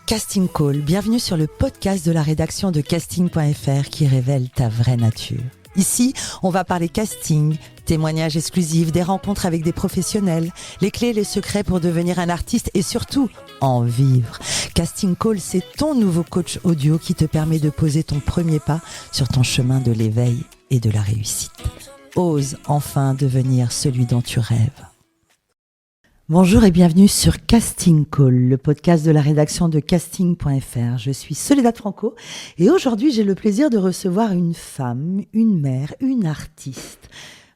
Casting Call, bienvenue sur le podcast de la rédaction de casting.fr qui révèle ta vraie nature. Ici, on va parler casting, témoignages exclusifs, des rencontres avec des professionnels, les clés et les secrets pour devenir un artiste et surtout, en vivre. Casting Call, c'est ton nouveau coach audio qui te permet de poser ton premier pas sur ton chemin de l'éveil et de la réussite. Ose enfin devenir celui dont tu rêves. Bonjour et bienvenue sur Casting Call, le podcast de la rédaction de casting.fr. Je suis Soledad Franco et aujourd'hui j'ai le plaisir de recevoir une femme, une mère, une artiste.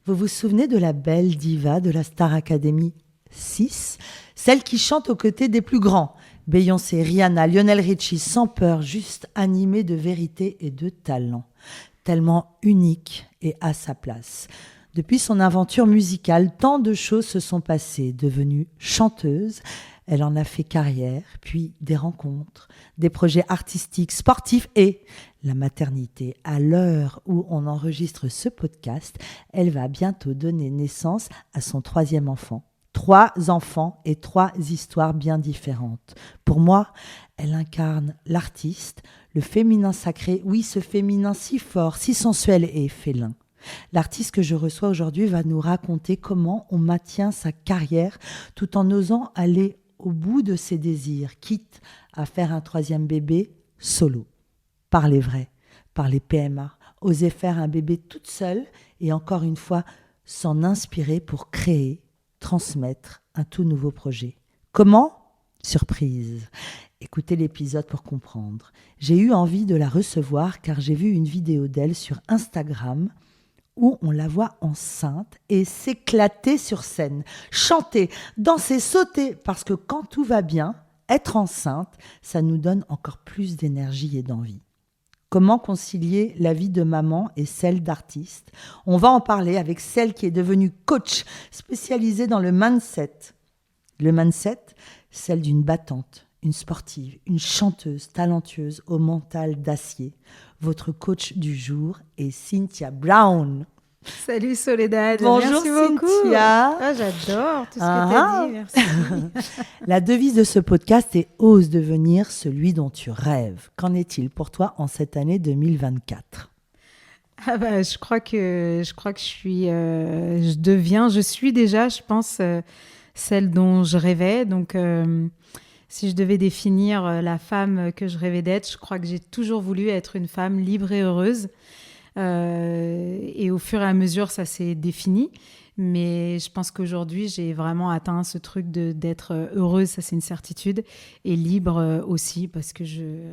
Vous vous souvenez de la belle diva de la Star Academy 6, celle qui chante aux côtés des plus grands, Beyoncé, Rihanna, Lionel Richie, sans peur, juste animée de vérité et de talent, tellement unique et à sa place. Depuis son aventure musicale, tant de choses se sont passées. Devenue chanteuse, elle en a fait carrière, puis des rencontres, des projets artistiques, sportifs et la maternité. À l'heure où on enregistre ce podcast, elle va bientôt donner naissance à son 3e enfant. 3 enfants et 3 histoires bien différentes. Pour moi, elle incarne l'artiste, le féminin sacré, oui, ce féminin si fort, si sensuel et félin. L'artiste que je reçois aujourd'hui va nous raconter comment on maintient sa carrière tout en osant aller au bout de ses désirs, quitte à faire un 3e bébé solo. Parler vrai, parler PMA, oser faire un bébé toute seule et encore une fois s'en inspirer pour créer, transmettre un tout nouveau projet. Comment ? Surprise. Écoutez l'épisode pour comprendre. J'ai eu envie de la recevoir car j'ai vu une vidéo d'elle sur Instagram où on la voit enceinte et s'éclater sur scène, chanter, danser, sauter, parce que quand tout va bien, être enceinte, ça nous donne encore plus d'énergie et d'envie. Comment concilier la vie de maman et celle d'artiste ? On va en parler avec celle qui est devenue coach spécialisée dans le mindset. Le mindset, celle d'une battante, une sportive, une chanteuse talentueuse au mental d'acier. Votre coach du jour est Cynthia Brown. Salut Soledad, Bonjour merci beaucoup. Cynthia. Ah, j'adore tout ce que tu as dit, merci. La devise de ce podcast est « Ose devenir celui dont tu rêves ». Qu'en est-il pour toi en cette année 2024 ? Ah bah, je crois que je suis déjà, je pense, celle dont je rêvais. Donc, si je devais définir la femme que je rêvais d'être, je crois que j'ai toujours voulu être une femme libre et heureuse. Et au fur et à mesure, ça s'est défini. Mais je pense qu'aujourd'hui, j'ai vraiment atteint ce truc d'être heureuse, ça c'est une certitude, et libre aussi, parce que je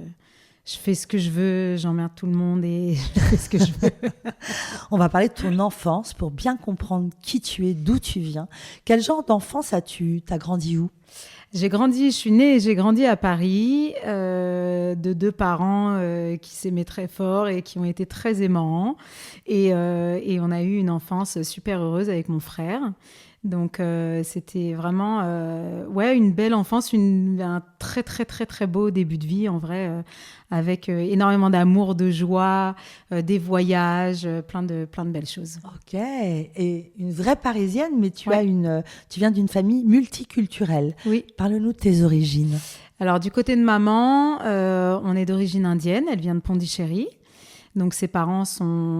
fais ce que je veux, j'emmerde tout le monde et je fais ce que je veux. On va parler de ton enfance pour bien comprendre qui tu es, d'où tu viens. Quel genre d'enfance as-tu ? T'as grandi où ? Je suis née et j'ai grandi à Paris, de 2 parents qui s'aimaient très fort et qui ont été très aimants. Et on a eu une enfance super heureuse avec mon frère. Donc, c'était vraiment une belle enfance, un très, très, très, très beau début de vie, en vrai, avec énormément d'amour, de joie, des voyages, plein de belles choses. Ok, et une vraie Parisienne, mais tu viens d'une famille multiculturelle. Oui. Parle-nous de tes origines. Alors, du côté de maman, on est d'origine indienne, elle vient de Pondichéry. Donc, ses parents,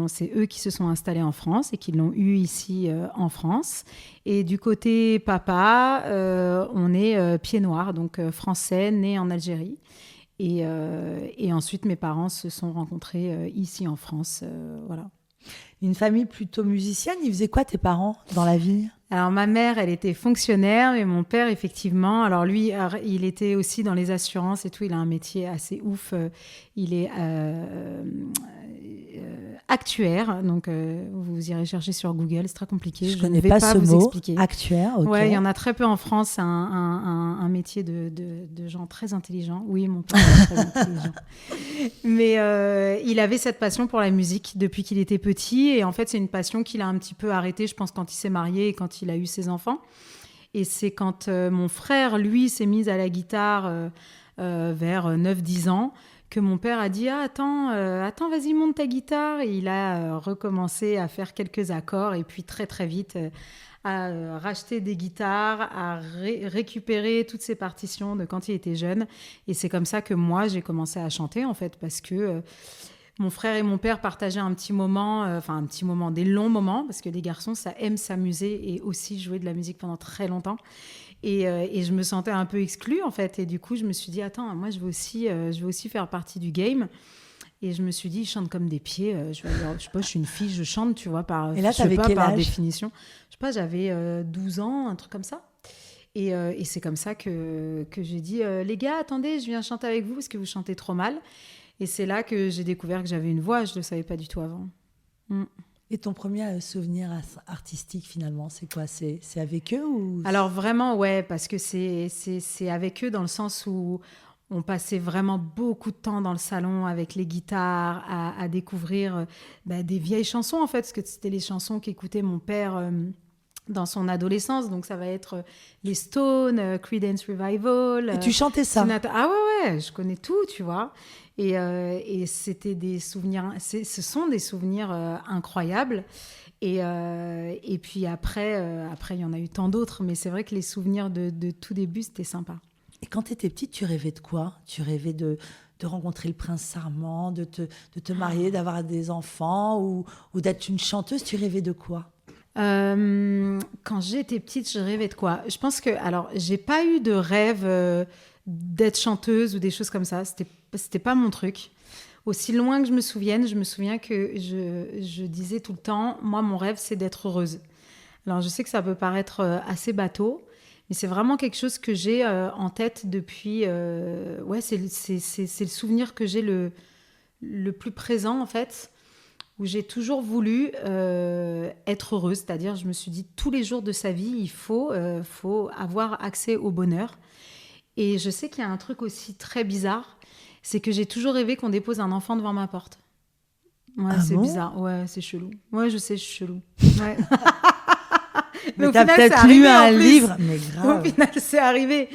c'est eux qui se sont installés en France et qui l'ont eu ici en France. Et du côté papa, on est pied noir, donc français, né en Algérie. Et ensuite, mes parents se sont rencontrés ici en France. Voilà. Une famille plutôt musicienne. Ils faisaient quoi tes parents dans la vie ? Alors, ma mère, elle était fonctionnaire et mon père, effectivement, alors lui, il était aussi dans les assurances et tout. Il a un métier assez ouf. Il est actuaire. Donc, vous irez chercher sur Google. C'est très compliqué. Je ne connais pas ce mot. Actuaire, ok. Ouais, il y en a très peu en France. C'est un métier de gens très intelligents. Oui, mon père est très intelligent. Mais il avait cette passion pour la musique depuis qu'il était petit. Et en fait, c'est une passion qu'il a un petit peu arrêtée, je pense, quand il s'est marié et quand il a eu ses enfants. Et c'est quand mon frère, lui, s'est mis à la guitare vers 9-10 ans que mon père a dit « Ah, attends, vas-y, monte ta guitare ». Et il a recommencé à faire quelques accords et puis très, très vite à racheter des guitares, à récupérer toutes ses partitions de quand il était jeune. Et c'est comme ça que moi, j'ai commencé à chanter, en fait, parce que mon frère et mon père partageaient un petit moment, des longs moments, parce que les garçons, ça aime s'amuser et aussi jouer de la musique pendant très longtemps. Et je me sentais un peu exclue, en fait. Et du coup, je me suis dit, attends, moi, je veux aussi faire partie du game. Et je me suis dit, ils chantent comme des pieds. Je sais pas, je suis une fille, je chante, tu vois, Et là, t'avais quel par âge ? définition. Je sais pas, j'avais 12 ans, un truc comme ça. Et c'est comme ça que j'ai dit, les gars, attendez, je viens chanter avec vous parce que vous chantez trop mal. Et c'est là que j'ai découvert que j'avais une voix. Je ne le savais pas du tout avant. Et ton premier souvenir artistique, finalement, c'est quoi ? C'est avec eux ou... Alors vraiment, ouais, parce que c'est avec eux dans le sens où on passait vraiment beaucoup de temps dans le salon avec les guitares à découvrir des vieilles chansons, en fait, parce que c'était les chansons qu'écoutait mon père dans son adolescence. Donc ça va être les Stones, Creedence Revival. Et tu chantais ça ? Ah ouais, je connais tout, tu vois. Et c'était des souvenirs, ce sont des souvenirs incroyables. Et puis après, il y en a eu tant d'autres, mais c'est vrai que les souvenirs de tout début, c'était sympa. Et quand tu étais petite, tu rêvais de quoi ? Tu rêvais de rencontrer le prince charmant, de te marier, d'avoir des enfants ou d'être une chanteuse ? Tu rêvais de quoi ? Quand j'étais petite, je rêvais de quoi ? Je pense que, alors, j'ai pas eu de rêve d'être chanteuse ou des choses comme ça. C'était pas mon truc. Aussi loin que je me souviens que je disais tout le temps, moi, mon rêve, c'est d'être heureuse. Alors, je sais que ça peut paraître assez bateau, mais c'est vraiment quelque chose que j'ai en tête depuis... c'est le souvenir que j'ai le plus présent, en fait, où j'ai toujours voulu être heureuse. C'est-à-dire, je me suis dit, tous les jours de sa vie, il faut avoir accès au bonheur. Et je sais qu'il y a un truc aussi très bizarre, c'est que j'ai toujours rêvé qu'on dépose un enfant devant ma porte. Ouais, Ah c'est bon ? bizarre. Ouais, c'est chelou. Ouais, je sais, je suis chelou. Ouais. Mais t'as peut-être lu un livre. Mais grave. Au final, c'est arrivé.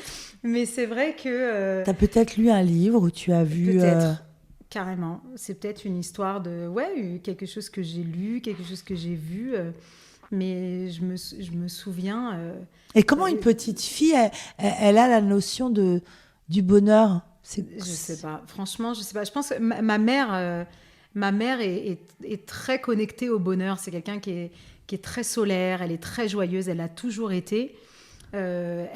Mais c'est vrai que... T'as peut-être lu un livre où tu as vu... Peut-être. Carrément. C'est peut-être une histoire de... Ouais, quelque chose que j'ai lu, quelque chose que j'ai vu. Mais je me souviens... Et comment une petite fille, elle a la notion du bonheur ? Je sais pas. Franchement, je sais pas. Je pense que ma mère est très connectée au bonheur. C'est quelqu'un qui est très solaire, elle est très joyeuse, elle a toujours été. Je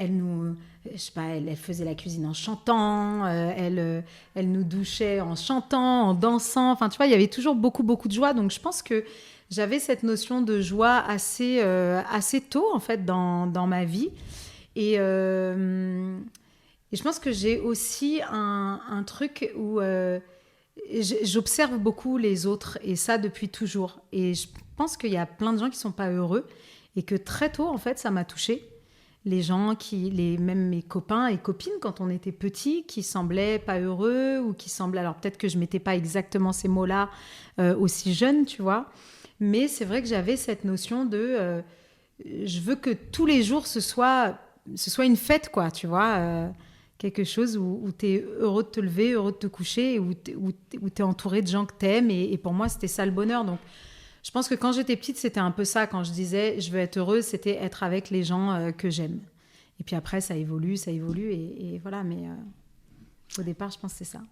sais pas, elle faisait la cuisine en chantant, elle nous douchait en chantant, en dansant. Enfin, tu vois, il y avait toujours beaucoup, beaucoup de joie. Donc, je pense que j'avais cette notion de joie assez tôt, en fait, dans ma vie. Et je pense que j'ai aussi un truc où j'observe beaucoup les autres, et ça depuis toujours. Et je pense qu'il y a plein de gens qui ne sont pas heureux, et que très tôt, en fait, ça m'a touchée. Les gens même mes copains et copines, quand on était petits, qui semblaient pas heureux, ou qui semblaient... Alors peut-être que je mettais pas exactement ces mots-là aussi jeune, tu vois. Mais c'est vrai que j'avais cette notion de... je veux que tous les jours, ce soit une fête, quoi, tu vois. Quelque chose où tu es heureux de te lever, heureux de te coucher, où tu es entouré de gens que tu aimes. Et pour moi, c'était ça le bonheur. Donc, je pense que quand j'étais petite, c'était un peu ça. Quand je disais « je veux être heureuse », c'était être avec les gens que j'aime. Et puis après, ça évolue. Et voilà. Mais au départ, je pense que c'est ça.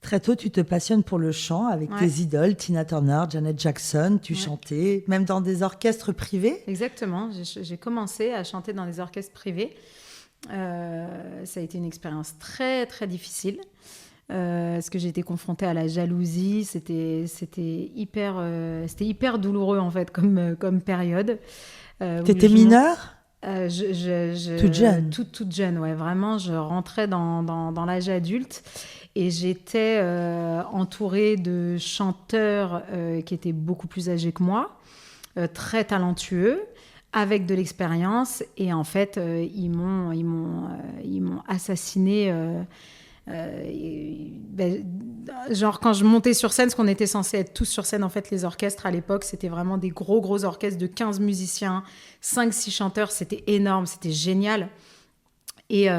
Très tôt, tu te passionnes pour le chant avec tes idoles, Tina Turner, Janet Jackson. Tu chantais même dans des orchestres privés. Exactement. J'ai commencé à chanter dans des orchestres privés. Ça a été une expérience très très difficile parce que j'ai été confrontée à la jalousie. C'était hyper douloureux en fait comme période. T'étais mineure? Toute jeune. Toute jeune, ouais. Vraiment, je rentrais dans l'âge adulte et j'étais entourée de chanteurs qui étaient beaucoup plus âgés que moi, très talentueux, avec de l'expérience. Et en fait, ils m'ont assassinée. Genre quand je montais sur scène, parce qu'on était censés être tous sur scène, en fait les orchestres à l'époque c'était vraiment des gros orchestres de 15 musiciens, 5-6 chanteurs, c'était énorme, c'était génial. Et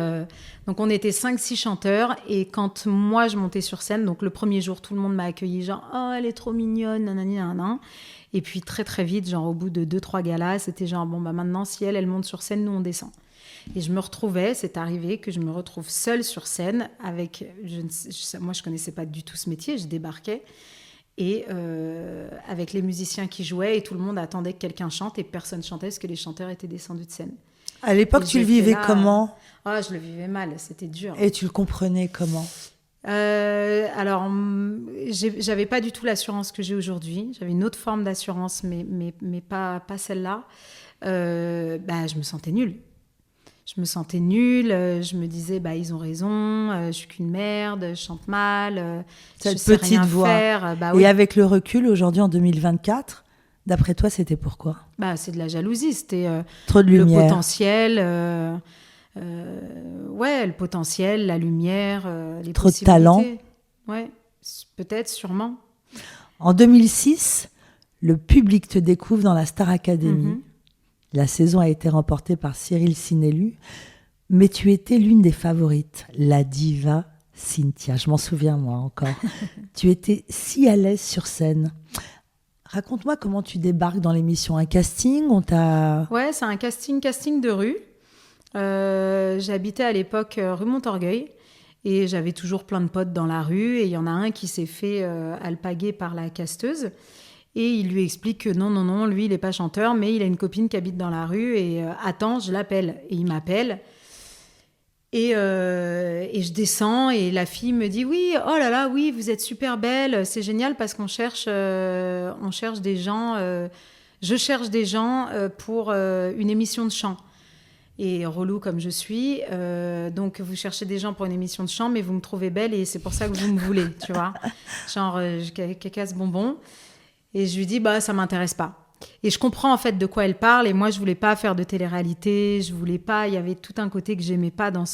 donc, on était 5-6 chanteurs. Et quand moi, je montais sur scène, donc le premier jour, tout le monde m'a accueilli, genre « Oh, elle est trop mignonne, nanani, nanana ». Et puis, très, très vite, genre au bout de 2-3 galas, c'était genre « Bon, bah maintenant, si elle monte sur scène, nous, on descend ». Et je me retrouvais, c'est arrivé que je me retrouve seule sur scène avec... moi, je ne connaissais pas du tout ce métier, je débarquais. Et avec les musiciens qui jouaient, et tout le monde attendait que quelqu'un chante, et personne chantait parce que les chanteurs étaient descendus de scène. À l'époque, tu le vivais comment ? Je le vivais mal, c'était dur. Et tu le comprenais comment ? Alors, j'avais pas du tout l'assurance que j'ai aujourd'hui. J'avais une autre forme d'assurance, mais pas celle-là. Je me sentais nulle. Je me disais, ils ont raison, je suis qu'une merde, je chante mal, cette je sais petite rien voix. Faire. Et avec le recul, aujourd'hui, en 2024, d'après toi, c'était pourquoi ? C'est de la jalousie, c'était trop de lumière. Le potentiel, le potentiel, la lumière, les trop possibilités. De talent. Ouais, peut-être, sûrement. En 2006, le public te découvre dans la Star Academy. Mm-hmm. La saison a été remportée par Cyril Sinelu, mais tu étais l'une des favorites, la diva Cynthia. Je m'en souviens, moi, encore. Tu étais si à l'aise sur scène. Raconte-moi comment tu débarques dans l'émission. Un casting, Ouais, c'est un casting de rue. J'habitais à l'époque rue Montorgueil et j'avais toujours plein de potes dans la rue. Et il y en a un qui s'est fait alpaguer par la casteuse. Et il lui explique que non, lui, il n'est pas chanteur, mais il a une copine qui habite dans la rue et attends, je l'appelle. Et il m'appelle. Et je descends et la fille me dit « Oui, oh là là, oui, vous êtes super belle, c'est génial parce qu'on cherche des gens, je cherche des gens pour une émission de chant. » Et relou comme je suis, donc vous cherchez des gens pour une émission de chant, mais vous me trouvez belle et c'est pour ça que vous me voulez, tu vois. Genre, cacasse bonbon. Et je lui dis, ça m'intéresse pas. Et je comprends en fait de quoi elle parle. Et moi, je voulais pas faire de télé-réalité. Je voulais pas. Il y avait tout un côté que j'aimais pas dans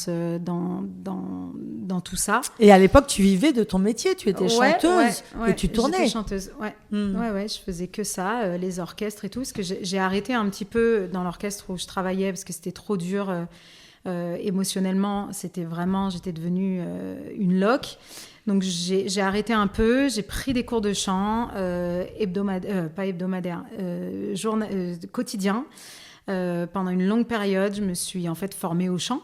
tout ça. Et à l'époque, tu vivais de ton métier. Tu étais chanteuse et tu tournais. J'étais chanteuse. Ouais. Je faisais que ça, les orchestres et tout. Parce que j'ai arrêté un petit peu dans l'orchestre où je travaillais parce que c'était trop dur émotionnellement. J'étais devenue une loque. Donc, j'ai arrêté un peu, j'ai pris des cours de chant quotidien. Pendant une longue période, je me suis en fait formée au chant.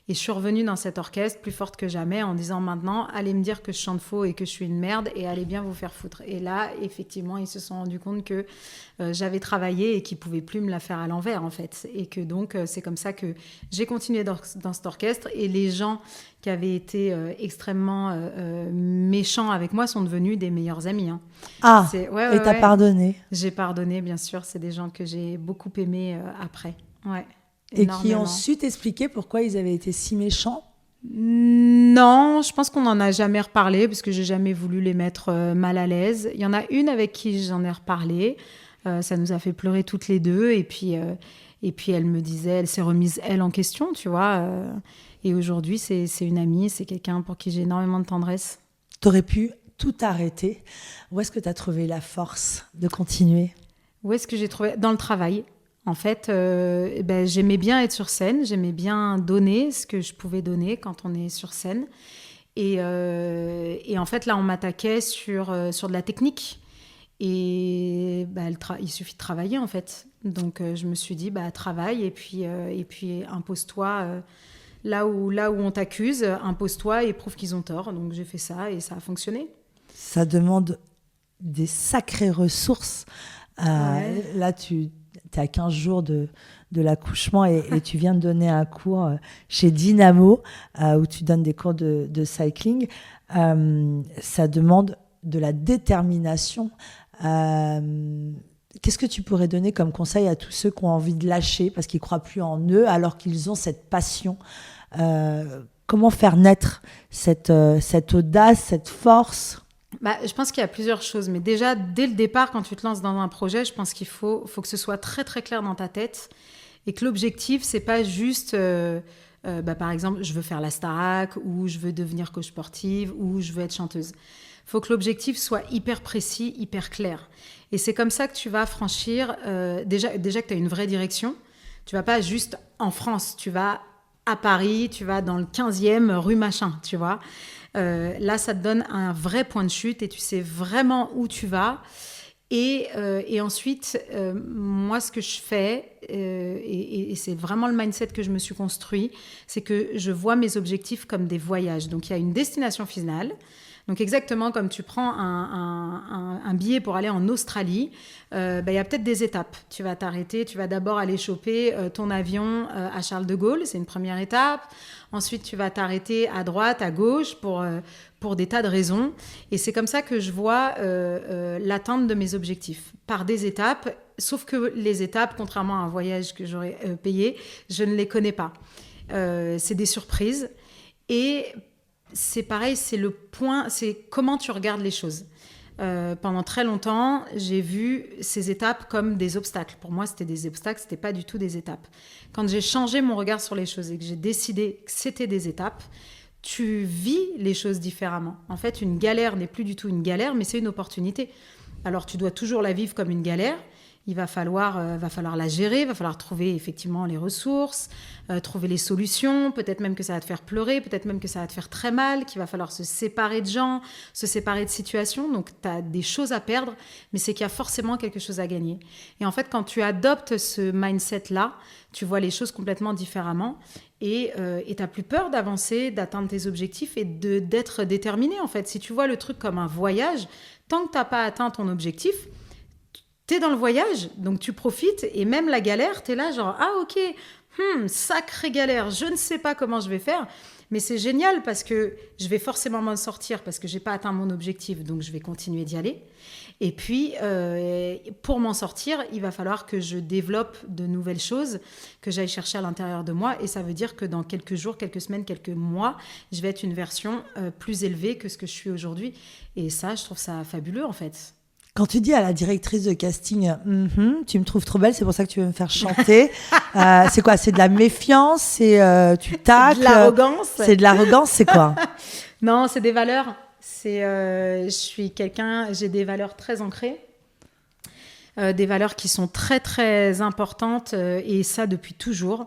Et je suis revenue dans cet orchestre plus forte que jamais en disant maintenant, allez me dire que je chante faux et que je suis une merde et allez bien vous faire foutre. Et là, effectivement, ils se sont rendus compte que j'avais travaillé et qu'ils ne pouvaient plus me la faire à l'envers, en fait. Et que donc, c'est comme ça que j'ai continué dans cet orchestre. Et les gens qui avaient été extrêmement méchants avec moi sont devenus des meilleurs amis. Hein. Ah, et t'as pardonné ? J'ai pardonné, bien sûr. C'est des gens que j'ai beaucoup aimés après. Ouais. Et qui ont su t'expliquer pourquoi ils avaient été si méchants ? Non, je pense qu'on n'en a jamais reparlé parce que j'ai jamais voulu les mettre mal à l'aise. Il y en a une avec qui j'en ai reparlé. Ça nous a fait pleurer toutes les deux. Et puis elle me disait, elle s'est remise, elle, en question, tu vois. Et aujourd'hui, c'est une amie, c'est quelqu'un pour qui j'ai énormément de tendresse. T'aurais pu tout arrêter. Où est-ce que tu as trouvé la force de continuer ? Où est-ce que j'ai trouvé ? Dans le travail. En fait, j'aimais bien être sur scène, j'aimais bien donner ce que je pouvais donner quand on est sur scène. Et en fait, là, on m'attaquait sur de la technique. Et il suffit de travailler, en fait. Donc, je me suis dit, travaille et puis impose-toi. Là où on t'accuse, impose-toi et prouve qu'ils ont tort. Donc, j'ai fait ça et ça a fonctionné. Ça demande des sacrées ressources. Là, tu es à 15 jours de l'accouchement et tu viens de donner un cours chez Dynamo où tu donnes des cours de cycling. Ça demande de la détermination. Qu'est-ce que tu pourrais donner comme conseil à tous ceux qui ont envie de lâcher parce qu'ils ne croient plus en eux alors qu'ils ont cette passion ? Comment faire naître cette audace, cette force ? Je pense qu'il y a plusieurs choses. Mais déjà, dès le départ, quand tu te lances dans un projet, je pense qu'il faut que ce soit très, très clair dans ta tête et que l'objectif, c'est pas juste, par exemple, je veux faire la Starac ou je veux devenir coach sportive ou je veux être chanteuse. Il faut que l'objectif soit hyper précis, hyper clair. Et c'est comme ça que tu vas franchir, déjà que tu as une vraie direction. Tu vas pas juste en France, tu vas à Paris, tu vas dans le 15e rue machin, tu vois. Là, ça te donne un vrai point de chute et tu sais vraiment où tu vas. Et ensuite, moi, ce que je fais, et c'est vraiment le mindset que je me suis construit, c'est que je vois mes objectifs comme des voyages. Donc, il y a une destination finale. Donc, exactement comme tu prends un billet pour aller en Australie, il y a peut-être des étapes. Tu vas t'arrêter, tu vas d'abord aller choper ton avion à Charles de Gaulle, c'est une première étape. Ensuite, tu vas t'arrêter à droite, à gauche pour des tas de raisons. Et c'est comme ça que je vois l'atteinte de mes objectifs, par des étapes. Sauf que les étapes, contrairement à un voyage que j'aurais payé, je ne les connais pas. C'est des surprises. Et c'est pareil, c'est le point, c'est comment tu regardes les choses. Pendant très longtemps, j'ai vu ces étapes comme des obstacles. Pour moi, c'était des obstacles, c'était pas du tout des étapes. Quand j'ai changé mon regard sur les choses et que j'ai décidé que c'était des étapes, tu vis les choses différemment. En fait, une galère n'est plus du tout une galère, mais c'est une opportunité. Alors, tu dois toujours la vivre comme une galère. Il va falloir la gérer, il va falloir trouver effectivement les ressources, trouver les solutions, peut-être même que ça va te faire pleurer, peut-être même que ça va te faire très mal, qu'il va falloir se séparer de gens, se séparer de situations. Donc, tu as des choses à perdre, mais c'est qu'il y a forcément quelque chose à gagner. Et en fait, quand tu adoptes ce mindset-là, tu vois les choses complètement différemment et tu n'as plus peur d'avancer, d'atteindre tes objectifs et d'être déterminé. En fait, si tu vois le truc comme un voyage, tant que tu n'as pas atteint ton objectif, t'es dans le voyage, donc tu profites, et même la galère, t'es là genre, ah ok, sacrée galère, je ne sais pas comment je vais faire, mais c'est génial parce que je vais forcément m'en sortir parce que j'ai pas atteint mon objectif, donc je vais continuer d'y aller. Et puis, pour m'en sortir, il va falloir que je développe de nouvelles choses, que j'aille chercher à l'intérieur de moi, et ça veut dire que dans quelques jours, quelques semaines, quelques mois, je vais être une version plus élevée que ce que je suis aujourd'hui. Et ça, je trouve ça fabuleux en fait. Quand tu dis à la directrice de casting, tu me trouves trop belle, c'est pour ça que tu veux me faire chanter. C'est quoi? C'est de la méfiance? C'est tu tacles? De l'arrogance? C'est de l'arrogance? C'est quoi? Non, c'est des valeurs. Je suis quelqu'un, j'ai des valeurs très ancrées, des valeurs qui sont très très importantes et ça depuis toujours.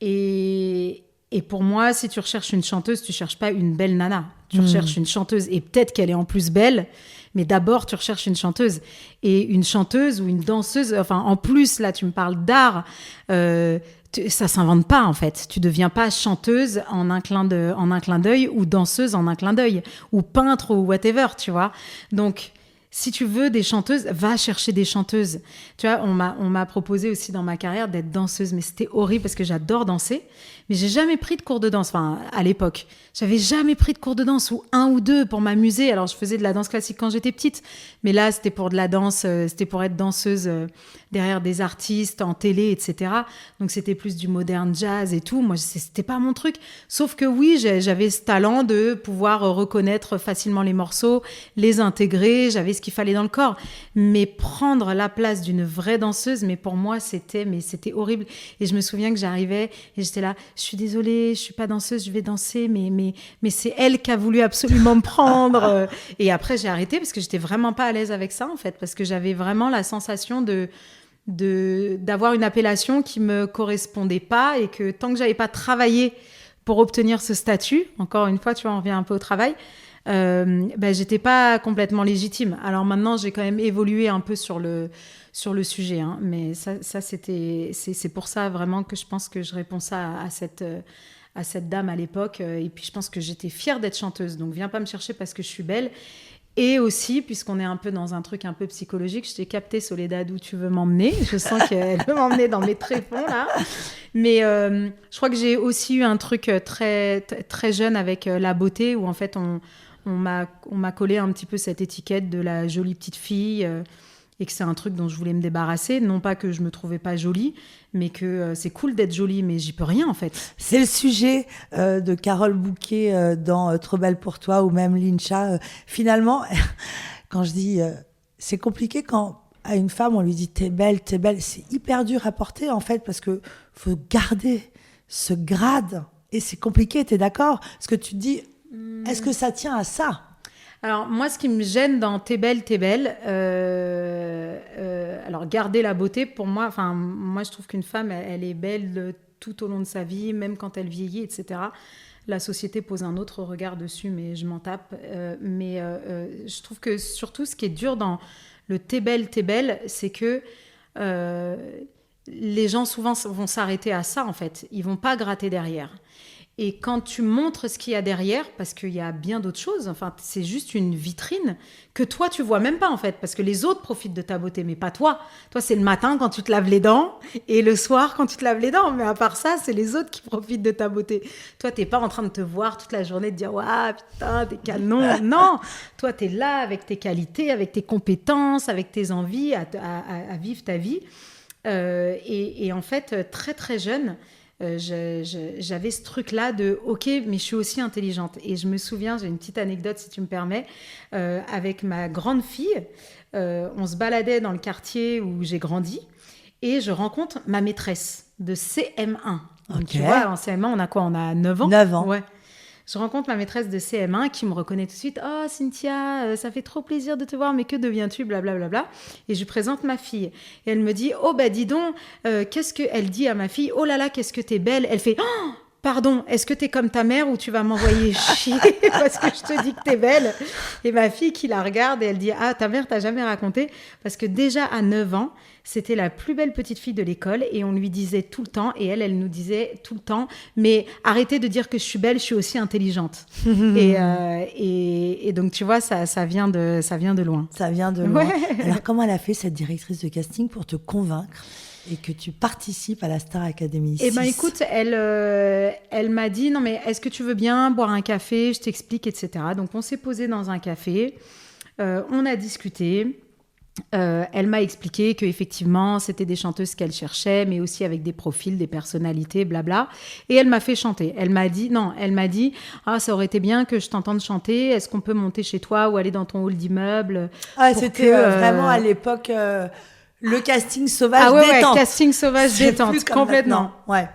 Et pour moi, si tu recherches une chanteuse, tu cherches pas une belle nana. Tu recherches une chanteuse et peut-être qu'elle est en plus belle. Mais d'abord, tu recherches une chanteuse. Et une chanteuse ou une danseuse, enfin, en plus, là, tu me parles d'art, ça s'invente pas, en fait. Tu deviens pas chanteuse en un clin d'œil ou danseuse en un clin d'œil ou peintre ou whatever, tu vois. Donc, si tu veux des chanteuses, va chercher des chanteuses. Tu vois, on m'a proposé aussi dans ma carrière d'être danseuse, mais c'était horrible parce que j'adore danser. Mais j'ai jamais pris de cours de danse. Enfin, à l'époque, j'avais jamais pris de cours de danse ou un ou deux pour m'amuser. Alors, je faisais de la danse classique quand j'étais petite, mais là, c'était pour de la danse, c'était pour être danseuse derrière des artistes en télé, etc. Donc, c'était plus du moderne jazz et tout. Moi, c'était pas mon truc. Sauf que oui, j'avais ce talent de pouvoir reconnaître facilement les morceaux, les intégrer. J'avais ce qu'il fallait dans le corps. Mais prendre la place d'une vraie danseuse, mais pour moi, c'était horrible. Et je me souviens que j'arrivais et j'étais là, je suis désolée, je suis pas danseuse, je vais danser, mais c'est elle qui a voulu absolument me prendre. Et après, j'ai arrêté parce que j'étais vraiment pas à l'aise avec ça, en fait, parce que j'avais vraiment la sensation d'avoir une appellation qui me correspondait pas et que tant que j'avais pas travaillé pour obtenir ce statut, encore une fois, tu vois, on revient un peu au travail, j'étais pas complètement légitime. Alors maintenant, j'ai quand même évolué un peu sur le sujet, hein, mais c'est pour ça vraiment que je pense que je réponds ça à cette dame à l'époque. Et puis je pense que j'étais fière d'être chanteuse, donc viens pas me chercher parce que je suis belle. Et aussi, puisqu'on est un peu dans un truc un peu psychologique, je t'ai capté, Soledad, où tu veux m'emmener. Je sens qu'elle veut m'emmener dans mes tréfonds, là. Mais je crois que j'ai aussi eu un truc très, très jeune avec la beauté, où en fait, on m'a collé un petit peu cette étiquette de la jolie petite fille, et que c'est un truc dont je voulais me débarrasser. Non pas que je me trouvais pas jolie, mais que c'est cool d'être jolie, mais j'y peux rien, en fait. C'est le sujet de Carole Bouquet dans Trop belle pour toi, ou même Lincha. Finalement, quand je dis c'est compliqué quand à une femme on lui dit t'es belle, c'est hyper dur à porter, en fait, parce que faut garder ce grade et c'est compliqué. T'es d'accord? Parce que tu te dis est-ce que ça tient à ça? Alors, moi, ce qui me gêne dans T'es belle, alors garder la beauté, pour moi, enfin, moi, je trouve qu'une femme, elle est belle tout au long de sa vie, même quand elle vieillit, etc. La société pose un autre regard dessus, mais je m'en tape. Je trouve que surtout, ce qui est dur dans le t'es belle, c'est que les gens souvent vont s'arrêter à ça, en fait. Ils vont pas gratter derrière. Et quand tu montres ce qu'il y a derrière, parce qu'il y a bien d'autres choses, enfin, c'est juste une vitrine que toi, tu vois même pas, en fait, parce que les autres profitent de ta beauté, mais pas toi. Toi, c'est le matin quand tu te laves les dents et le soir quand tu te laves les dents. Mais à part ça, c'est les autres qui profitent de ta beauté. Toi, t'es pas en train de te voir toute la journée, de dire « Waouh, putain, t'es canon !» Non, toi, t'es là avec tes qualités, avec tes compétences, avec tes envies à vivre ta vie. Et en fait, très, très jeune, j'avais ce truc-là de « Ok, mais je suis aussi intelligente ». Et je me souviens, j'ai une petite anecdote, si tu me permets, avec ma grande fille. On se baladait dans le quartier où j'ai grandi et je rencontre ma maîtresse de CM1. Donc, tu vois, en CM1, on a quoi? On a 9 ans. 9 ans. Ouais. Je rencontre ma maîtresse de CM1 qui me reconnaît tout de suite. « Oh, Cynthia, ça fait trop plaisir de te voir, mais que deviens-tu ?» Blablabla. Et je lui présente ma fille. Et elle me dit « Oh, bah dis donc, qu'est-ce qu'elle dit à ma fille? Oh là là, qu'est-ce que t'es belle ?» Elle fait « Oh, pardon, est-ce que t'es comme ta mère ou tu vas m'envoyer chier parce que je te dis que t'es belle ?» Et ma fille qui la regarde et elle dit « Ah, ta mère t'a jamais raconté ?» Parce que déjà à 9 ans, c'était la plus belle petite fille de l'école et on lui disait tout le temps, et elle nous disait tout le temps, mais arrêtez de dire que je suis belle, je suis aussi intelligente. et donc tu vois, ça vient de loin. Ça vient de loin. Ouais. Alors comment elle a fait, cette directrice de casting, pour te convaincre et que tu participes à la Star Academy 6? Eh ben écoute, elle m'a dit, non mais est-ce que tu veux bien boire un café, je t'explique, etc. Donc on s'est posé dans un café, on a discuté. Elle m'a expliqué qu'effectivement, c'était des chanteuses qu'elle cherchait, mais aussi avec des profils, des personnalités, blabla. Et elle m'a fait chanter. Elle m'a dit, ah, ça aurait été bien que je t'entende chanter. Est-ce qu'on peut monter chez toi ou aller dans ton hall d'immeuble? Ah, c'était vraiment à l'époque le casting sauvage détente. Ouais, casting sauvage détente, complètement. Ouais.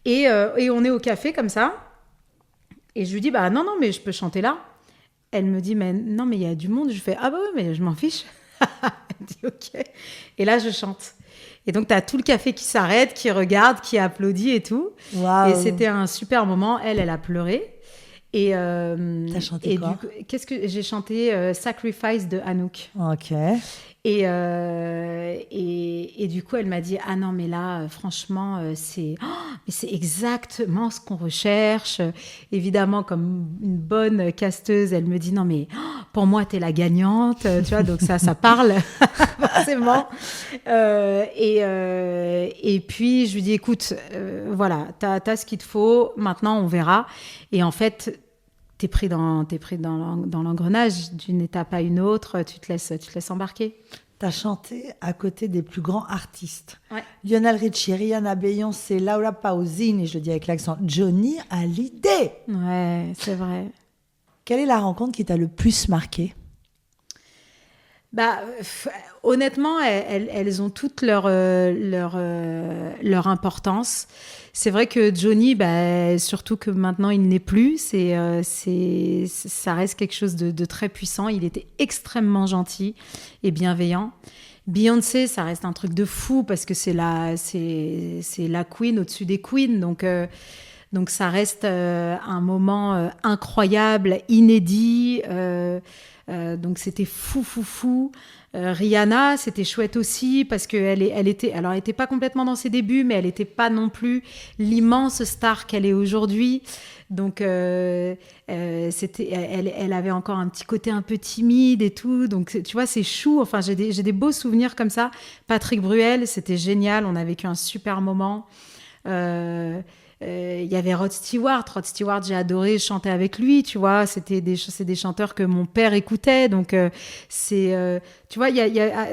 Et on est au café comme ça. Et je lui dis, bah non, mais je peux chanter là. Elle me dit, mais non, mais il y a du monde. Je fais, ah bah oui, mais je m'en fiche. Elle dit, ok. Et là, je chante. Et donc, tu as tout le café qui s'arrête, qui regarde, qui applaudit et tout. Wow. Et c'était un super moment. Elle a pleuré. Et t'as chanté quoi? Qu'est-ce que j'ai chanté? Sacrifice de Anouk. Ok. Et du coup, elle m'a dit, ah non, mais là, franchement, mais c'est exactement ce qu'on recherche. Évidemment, comme une bonne casteuse, elle me dit, non, mais pour moi, t'es la gagnante. Tu vois, donc ça parle forcément. Et puis, je lui dis, écoute, voilà, t'as ce qu'il te faut. Maintenant, on verra. Et en fait, t'es pris dans l'engrenage d'une étape à une autre, tu te laisses embarquer. T'as chanté à côté des plus grands artistes. Ouais. Lionel Richie, Rihanna, Beyoncé, Laura Pausini, je le dis avec l'accent, Johnny Hallyday. Ouais, c'est vrai. Quelle est la rencontre qui t'a le plus marqué? Bah, honnêtement, elles ont toutes leur importance. C'est vrai que Johnny, surtout que maintenant il n'est plus, ça reste quelque chose de très puissant. Il était extrêmement gentil et bienveillant. Beyoncé, ça reste un truc de fou parce que c'est la queen au-dessus des queens. Donc ça reste un moment incroyable, inédit. Donc c'était fou. Rihanna, c'était chouette aussi parce qu'elle était pas complètement dans ses débuts, mais elle n'était pas non plus l'immense star qu'elle est aujourd'hui. Donc elle avait encore un petit côté un peu timide et tout. Donc tu vois, c'est chou. Enfin, j'ai des beaux souvenirs comme ça. Patrick Bruel, c'était génial. On a vécu un super moment. Il y avait Rod Stewart, j'ai adoré chanter avec lui, tu vois, c'est des chanteurs que mon père écoutait, donc tu vois,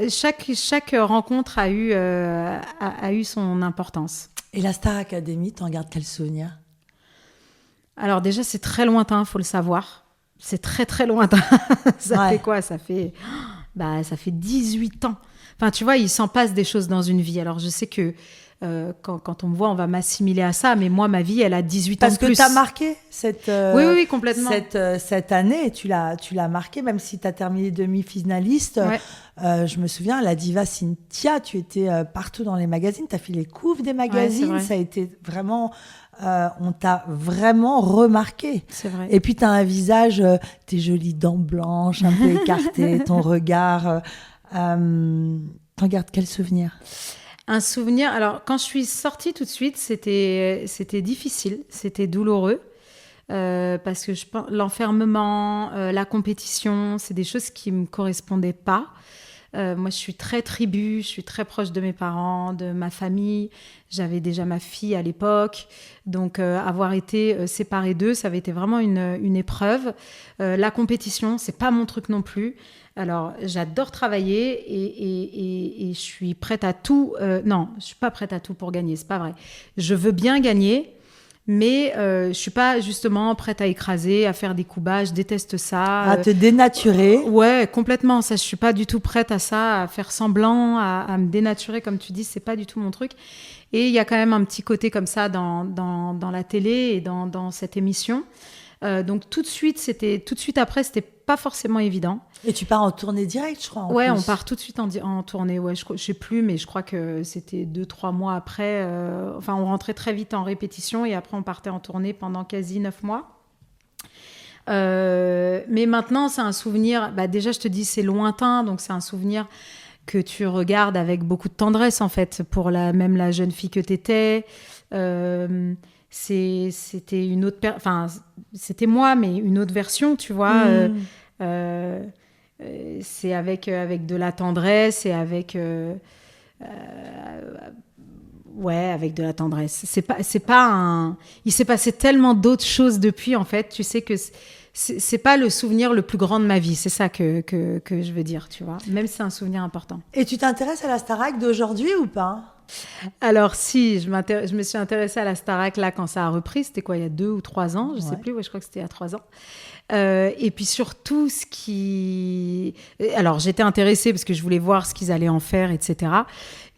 chaque rencontre a eu son importance. Et la Star Academy, t'en gardes quel souvenir? Alors déjà, c'est très lointain, faut le savoir, c'est très très lointain. Ça fait quoi? Ça fait 18 ans. Enfin, tu vois, il s'en passe des choses dans une vie. Alors, je sais que quand on me voit, on va m'assimiler à ça. Mais moi, ma vie, elle a 18 ans de plus. Parce que tu as marqué oui, complètement. Cette année, tu l'as marqué, même si tu as terminé demi-finaliste. Ouais. Je me souviens, la diva Cynthia, tu étais partout dans les magazines, tu as fait les couves des magazines, ouais, ça a été vraiment... on t'a vraiment remarqué. C'est vrai. Et puis, tu as un visage, tes jolies dents blanches, un peu écartées, ton regard... t'en gardes quel souvenir ? Un souvenir, alors quand je suis sortie tout de suite, c'était difficile, c'était douloureux. Parce que l'enfermement, la compétition, c'est des choses qui ne me correspondaient pas. Moi, je suis très tribu, je suis très proche de mes parents, de ma famille. J'avais déjà ma fille à l'époque. Donc, avoir été séparée d'eux, ça avait été vraiment une épreuve. La compétition, c'est pas mon truc non plus. Alors, j'adore travailler et je suis prête à tout. Non, je suis pas prête à tout pour gagner, c'est pas vrai. Je veux bien gagner. Mais je suis pas justement prête à écraser, à faire des coups bas, je déteste ça. À te dénaturer. Ouais, complètement. Ça, je suis pas du tout prête à ça, à faire semblant, à me dénaturer, comme tu dis, c'est pas du tout mon truc. Et il y a quand même un petit côté comme ça dans la télé et dans cette émission. Donc tout de suite après, c'était pas forcément évident. Et tu pars en tournée directe, je crois. Ouais, on part tout de suite en tournée. Ouais, je sais plus, mais je crois que c'était 2-3 mois après. Enfin, on rentrait très vite en répétition et après on partait en tournée pendant quasi 9 mois. Mais maintenant, c'est un souvenir. Bah, déjà, je te dis, c'est lointain, donc c'est un souvenir que tu regardes avec beaucoup de tendresse en fait pour même la jeune fille que t'étais. C'était une autre, enfin c'était moi, mais une autre version, tu vois. C'est avec de la tendresse et avec avec de la tendresse. C'est pas il s'est passé tellement d'autres choses depuis en fait. Tu sais que c'est pas le souvenir le plus grand de ma vie. C'est ça que je veux dire, tu vois. Même si c'est un souvenir important. Et tu t'intéresses à la Starac d'aujourd'hui ou pas ? Alors si, je me suis intéressée à la Starac là quand ça a repris. C'était quoi, il y a 2 ou 3 ans, je sais plus. Ouais, je crois que c'était il y a 3 ans. Et puis surtout, alors j'étais intéressée parce que je voulais voir ce qu'ils allaient en faire, etc.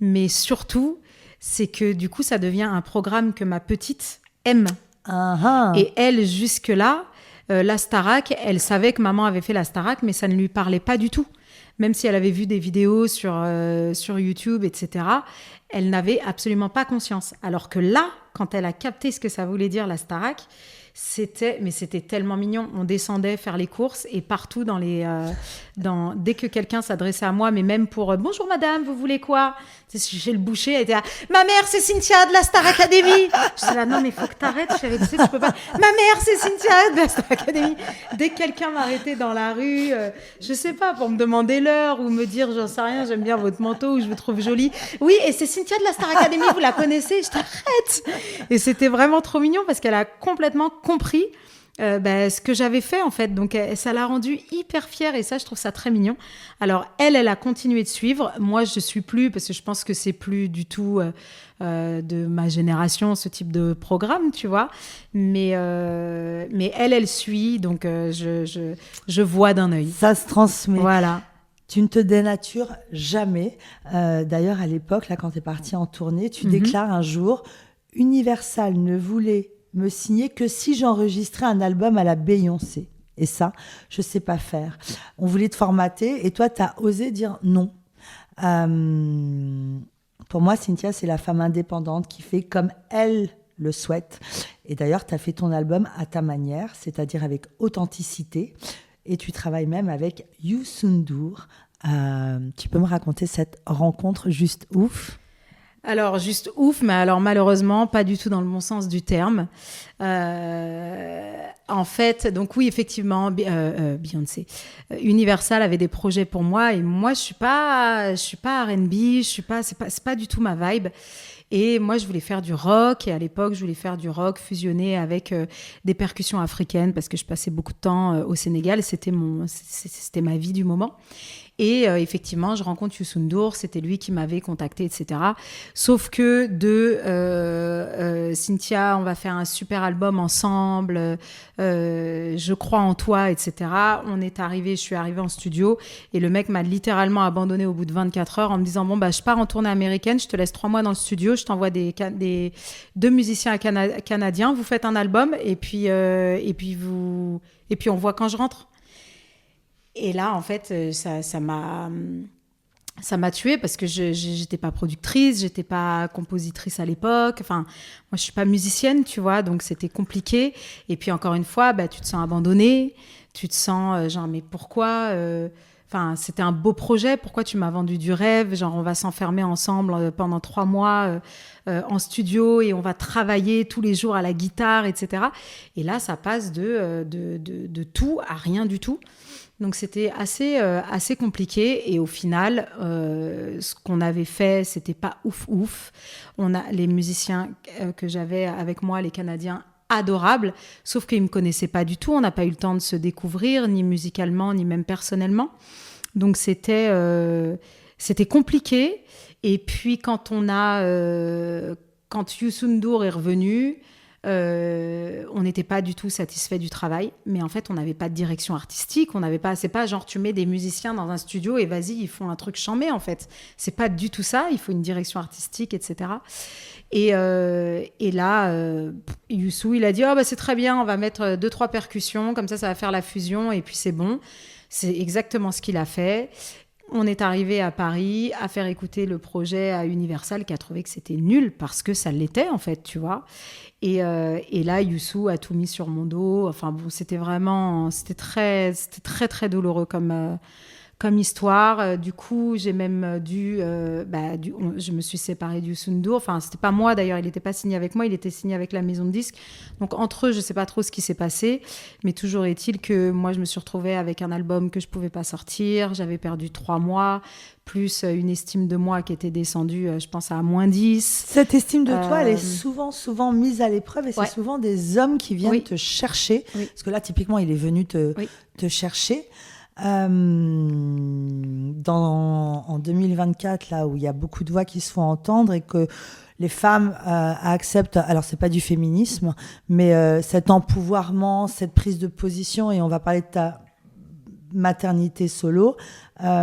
Mais surtout, c'est que du coup, ça devient un programme que ma petite aime. Et elle, jusque-là, la Starac, elle savait que maman avait fait la Starac, mais ça ne lui parlait pas du tout. Même si elle avait vu des vidéos sur YouTube, etc., elle n'avait absolument pas conscience. Alors que là, quand elle a capté ce que ça voulait dire, la Starac, c'était tellement mignon. On descendait faire les courses et partout dès que quelqu'un s'adressait à moi, mais même pour bonjour madame, vous voulez quoi? Chez le boucher, elle était là, ma mère c'est Cynthia de la Star Academy. Je dis là, non mais faut que t'arrêtes, chérie, tu sais que je peux pas. Ma mère c'est Cynthia de la Star Academy. Dès que quelqu'un m'arrêtait dans la rue, je sais pas, pour me demander l'heure ou me dire j'en sais rien, j'aime bien votre manteau ou je vous trouve jolie. Oui, et c'est Cynthia de la Star Academy, vous la connaissez? Je t'arrête. Et c'était vraiment trop mignon parce qu'elle a complètement compris ce que j'avais fait en fait, donc ça l'a rendue hyper fière et ça je trouve ça très mignon. Alors elle a continué de suivre, moi je suis plus, parce que je pense que c'est plus du tout de ma génération ce type de programme, tu vois, mais elle suit, donc je vois d'un œil. Ça se transmet. Voilà. Tu ne te dénatures jamais. D'ailleurs, à l'époque, là, quand tu es partie en tournée, tu déclares un jour « Universal ne voulait me signer que si j'enregistrais un album à la Beyoncé. » Et ça, je ne sais pas faire. On voulait te formater et toi, tu as osé dire non. Pour moi, Cynthia, c'est la femme indépendante qui fait comme elle le souhaite. Et d'ailleurs, tu as fait ton album à ta manière, c'est-à-dire avec authenticité. Et tu travailles même avec Youssou N'Dour. Tu peux me raconter cette rencontre juste ouf ? Alors, juste ouf, mais alors malheureusement, pas du tout dans le bon sens du terme. En fait, donc oui, effectivement, Beyoncé. Universal avait des projets pour moi et moi, je suis pas R&B, c'est pas du tout ma vibe. Et moi, je voulais faire du rock. Et à l'époque, je voulais faire du rock fusionné avec des percussions africaines parce que je passais beaucoup de temps au Sénégal. C'était ma vie du moment. Et effectivement, je rencontre Youssou N'Dour, c'était lui qui m'avait contacté, etc. Sauf que Cynthia, on va faire un super album ensemble, je crois en toi, etc. Je suis arrivée en studio et le mec m'a littéralement abandonné au bout de 24 heures en me disant bon je pars en tournée américaine, je te laisse 3 mois dans le studio, je t'envoie deux musiciens canadiens, vous faites un album et puis on voit quand je rentre. Et là, en fait, ça m'a tuée parce que je n'étais pas productrice, j'étais pas compositrice à l'époque. Enfin, moi, je suis pas musicienne, tu vois, donc c'était compliqué. Et puis, encore une fois, tu te sens abandonnée, tu te sens genre, mais pourquoi c'était un beau projet, pourquoi tu m'as vendu du rêve? Genre, on va s'enfermer ensemble pendant 3 mois en studio et on va travailler tous les jours à la guitare, etc. Et là, ça passe de tout à rien du tout. Donc c'était assez compliqué et au final, ce qu'on avait fait, c'était pas ouf. Les musiciens que j'avais avec moi, les Canadiens, adorables, sauf qu'ils me connaissaient pas du tout. On n'a pas eu le temps de se découvrir, ni musicalement, ni même personnellement. Donc c'était compliqué. Et puis quand Youssou N'Dour est revenu, on n'était pas du tout satisfait du travail, mais en fait on n'avait pas de direction artistique, c'est pas genre tu mets des musiciens dans un studio et vas-y ils font un truc chambé, en fait c'est pas du tout ça, il faut une direction artistique, etc. Et là Youssou il a dit c'est très bien, on va mettre 2-3 percussions comme ça va faire la fusion et puis c'est bon. C'est exactement ce qu'il a fait. On est arrivé à Paris à faire écouter le projet à Universal qui a trouvé que c'était nul parce que ça l'était en fait, tu vois. Et là, Youssou a tout mis sur mon dos. Enfin bon, c'était très très douloureux comme histoire. Du coup, j'ai même je me suis séparée de Youssou N'Dour. Enfin, c'était pas moi d'ailleurs, il n'était pas signé avec moi, il était signé avec la maison de disques. Donc entre eux, je sais pas trop ce qui s'est passé, mais toujours est-il que moi, je me suis retrouvée avec un album que je pouvais pas sortir. J'avais perdu 3 mois, plus une estime de moi qui était descendue, je pense, à -10. Cette estime de toi, elle est souvent mise à l'épreuve et c'est souvent des hommes qui viennent te chercher. Oui. Parce que là, typiquement, il est venu te chercher. En 2024, là où il y a beaucoup de voix qui se font entendre et que les femmes acceptent, alors c'est pas du féminisme, mais cet empouvoirment, cette prise de position, et on va parler de ta maternité solo. Est-ce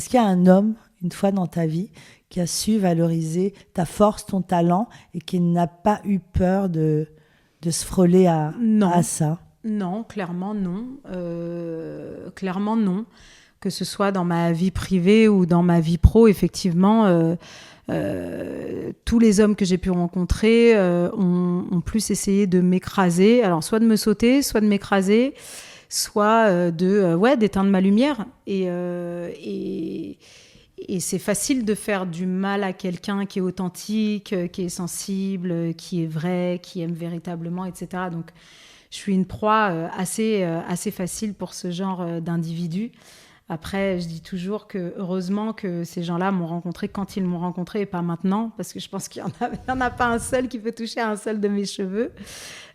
qu'il y a un homme, une fois dans ta vie, qui a su valoriser ta force, ton talent et qui n'a pas eu peur de se frôler à ça? Non, clairement non. Clairement non. Que ce soit dans ma vie privée ou dans ma vie pro, effectivement, tous les hommes que j'ai pu rencontrer ont plus essayé de m'écraser. Alors, soit de me sauter, soit de m'écraser, soit d'éteindre ma lumière. Et c'est facile de faire du mal à quelqu'un qui est authentique, qui est sensible, qui est vrai, qui aime véritablement, etc. Donc, je suis une proie assez facile pour ce genre d'individu. Après, je dis toujours que heureusement que ces gens-là m'ont rencontré quand ils m'ont rencontré et pas maintenant, parce que je pense qu'il n'y en a pas un seul qui peut toucher à un seul de mes cheveux.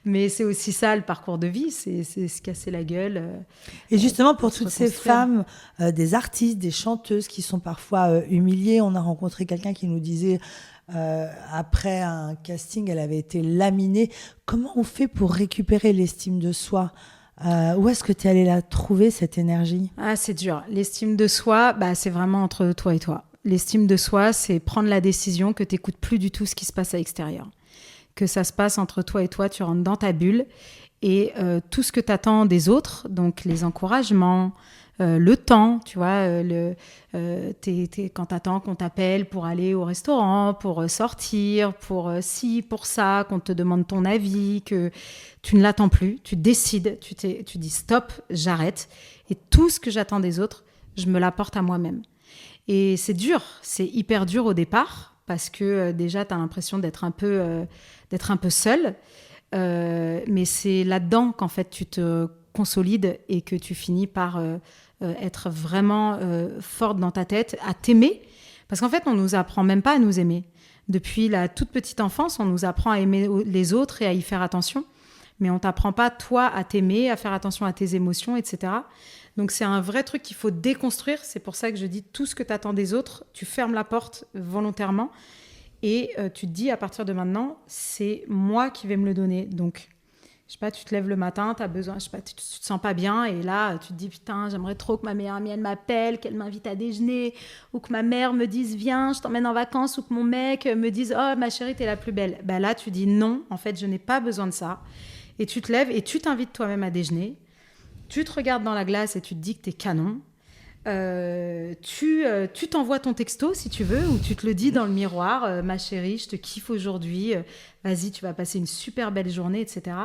Mais c'est aussi ça le parcours de vie, c'est se casser la gueule. Et justement, pour toutes ces femmes, des artistes, des chanteuses qui sont parfois humiliées, on a rencontré quelqu'un qui nous disait... après un casting, elle avait été laminée. Comment on fait pour récupérer l'estime de soi? Où est-ce que tu es allée la trouver, cette énergie? C'est dur. L'estime de soi, c'est vraiment entre toi et toi. L'estime de soi, c'est prendre la décision que tu n'écoutes plus du tout ce qui se passe à l'extérieur. Que ça se passe entre toi et toi, tu rentres dans ta bulle. Et tout ce que tu attends des autres, donc les encouragements, le temps, tu vois, quand t'attends qu'on t'appelle pour aller au restaurant, pour sortir, pour ci, pour ça, qu'on te demande ton avis, que tu ne l'attends plus, tu décides, tu dis stop, j'arrête. Et tout ce que j'attends des autres, je me l'apporte à moi-même. Et c'est dur, c'est hyper dur au départ, parce que déjà, tu as l'impression d'être un peu seule. Mais c'est là-dedans qu'en fait, tu te consolides et que tu finis par... être vraiment forte dans ta tête, à t'aimer. Parce qu'en fait, on ne nous apprend même pas à nous aimer. Depuis la toute petite enfance, on nous apprend à aimer les autres et à y faire attention. Mais on ne t'apprend pas, toi, à t'aimer, à faire attention à tes émotions, etc. Donc, c'est un vrai truc qu'il faut déconstruire. C'est pour ça que je dis tout ce que tu attends des autres, tu fermes la porte volontairement et tu te dis à partir de maintenant, c'est moi qui vais me le donner. Donc, je sais pas, tu te lèves le matin, tu as besoin, je sais pas, tu te sens pas bien et là, tu te dis putain, j'aimerais trop que ma meilleure amie, elle m'appelle, qu'elle m'invite à déjeuner ou que ma mère me dise viens, je t'emmène en vacances ou que mon mec me dise oh ma chérie, t'es la plus belle. Bah là, tu dis non, en fait, je n'ai pas besoin de ça. Et tu te lèves et tu t'invites toi-même à déjeuner. Tu te regardes dans la glace et tu te dis que t'es canon. Tu t'envoies ton texto si tu veux ou tu te le dis dans le miroir ma chérie je te kiffe aujourd'hui, vas-y tu vas passer une super belle journée, etc.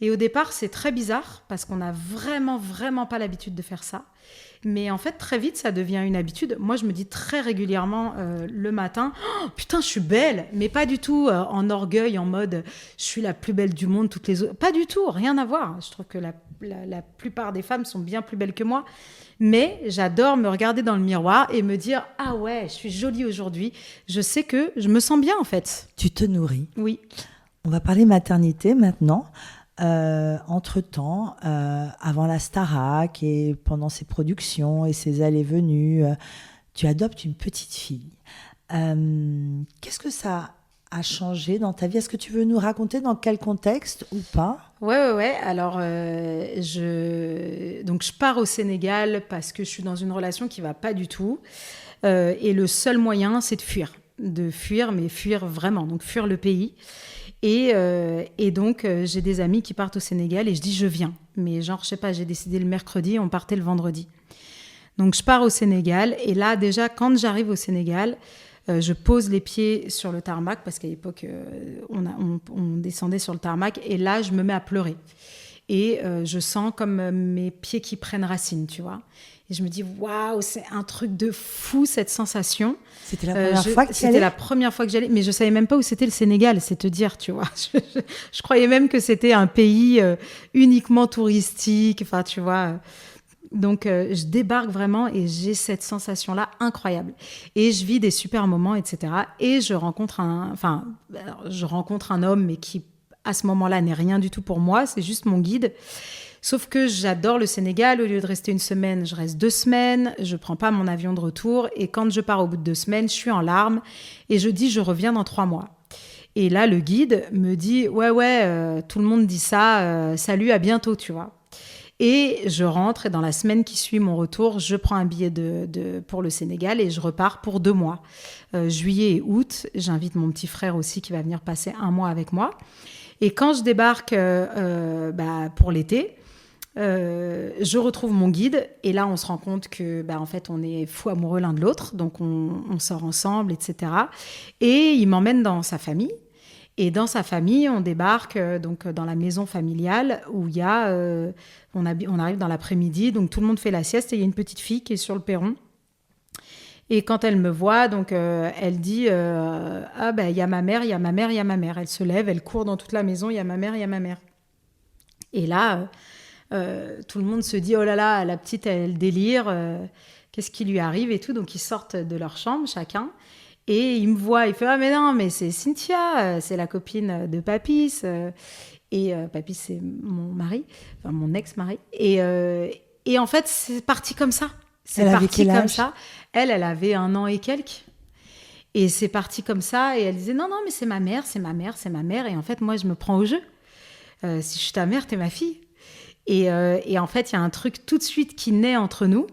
Et au départ c'est très bizarre parce qu'on n'a vraiment pas l'habitude de faire ça, mais en fait très vite ça devient une habitude. Moi je me dis très régulièrement le matin oh, putain je suis belle, mais pas du tout en orgueil, en mode je suis la plus belle du monde, toutes les autres, pas du tout, rien à voir. Je trouve que la plupart des femmes sont bien plus belles que moi. Mais j'adore me regarder dans le miroir et me dire « Ah ouais, je suis jolie aujourd'hui. Je sais que je me sens bien en fait. » Tu te nourris. Oui. On va parler maternité maintenant. Entre-temps, avant la Starac et pendant ses productions et ses allées-venues, tu adoptes une petite fille. Qu'est-ce que ça a changé dans ta vie? Est-ce que tu veux nous raconter dans quel contexte ou pas? Ouais. Alors, donc je pars au Sénégal parce que je suis dans une relation qui va pas du tout. Et le seul moyen, c'est de fuir. De fuir, mais fuir vraiment. Donc, fuir le pays. Et donc, j'ai des amis qui partent au Sénégal et je dis, je viens. Mais genre, je sais pas, j'ai décidé le mercredi, on partait le vendredi. Donc, je pars au Sénégal. Et là, déjà, quand j'arrive au Sénégal, je pose les pieds sur le tarmac parce qu'à l'époque, on descendait sur le tarmac. Et là, je me mets à pleurer. Et je sens comme mes pieds qui prennent racine, tu vois. Et je me dis, waouh, c'est un truc de fou, cette sensation. C'était la première fois que tu y allais ? C'était la première fois que j'allais, mais je savais même pas où c'était le Sénégal, c'est te dire, tu vois. Je croyais même que c'était un pays uniquement touristique, enfin, tu vois. Donc, je débarque vraiment et j'ai cette sensation-là incroyable. Et je vis des super moments, etc. Et je rencontre un homme, mais qui, à ce moment-là, n'est rien du tout pour moi. C'est juste mon guide. Sauf que j'adore le Sénégal. Au lieu de rester une semaine, je reste 2 semaines. Je prends pas mon avion de retour. Et quand je pars au bout de 2 semaines, je suis en larmes. Et je dis, je reviens dans 3 mois. Et là, le guide me dit, ouais, tout le monde dit ça. Salut, à bientôt, tu vois. Et je rentre et dans la semaine qui suit mon retour, je prends un billet pour le Sénégal et je repars pour 2 mois. Juillet et août, j'invite mon petit frère aussi qui va venir passer 1 mois avec moi. Et quand je débarque pour l'été, je retrouve mon guide et là on se rend compte que en fait on est fous amoureux l'un de l'autre, donc on sort ensemble, etc. Et il m'emmène dans sa famille. Et dans sa famille, on débarque donc dans la maison familiale où il y a, on arrive dans l'après-midi, donc tout le monde fait la sieste et il y a une petite fille qui est sur le perron. Et quand elle me voit, donc elle dit il y a ma mère, il y a ma mère, il y a ma mère. Elle se lève, elle court dans toute la maison, il y a ma mère, il y a ma mère. Et là, tout le monde se dit oh là là, la petite elle délire, qu'est-ce qui lui arrive et tout. Donc ils sortent de leur chambre chacun. Et il me voit, il fait « Ah mais non, mais c'est Cynthia, c'est la copine de Papis. » Et Papis, c'est mon mari, enfin mon ex-mari. Et en fait, c'est parti comme ça. C'est parti comme ça. Elle avait 1 an et quelques. Et c'est parti comme ça. Et elle disait « Non, mais c'est ma mère, c'est ma mère, c'est ma mère. » Et en fait, moi, je me prends au jeu. Si je suis ta mère, t'es ma fille. Et en fait, il y a un truc tout de suite qui naît entre nous.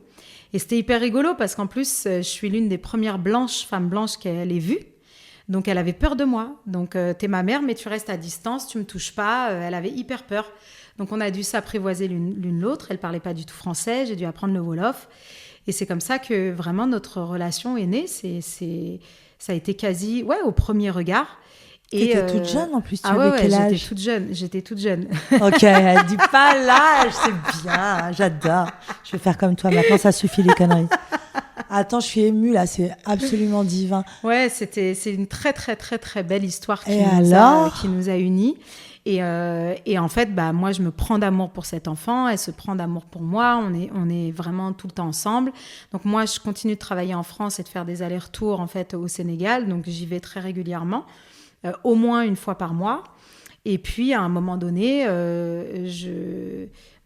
Et c'était hyper rigolo parce qu'en plus, je suis l'une des premières femmes blanches qu'elle ait vues. Donc, elle avait peur de moi. Donc, t'es ma mère, mais tu restes à distance, tu me touches pas. Elle avait hyper peur. Donc, on a dû s'apprivoiser l'une l'autre. Elle parlait pas du tout français. J'ai dû apprendre le Wolof. Et c'est comme ça que vraiment notre relation est née. Ça a été quasi au premier regard. Et t'étais toute jeune en plus, tu avais quel âge? J'étais toute jeune. Ok, elle dit pas l'âge, c'est bien, j'adore. Je vais faire comme toi, maintenant ça suffit les conneries. Attends, je suis émue là, c'est absolument divin. Ouais, c'est une très très très très belle histoire qui nous a unis. Et en fait, moi je me prends d'amour pour cet enfant, elle se prend d'amour pour moi, on est vraiment tout le temps ensemble. Donc moi je continue de travailler en France et de faire des allers-retours en fait au Sénégal, donc j'y vais très régulièrement. Au moins 1 fois par mois. Et puis, à un moment donné,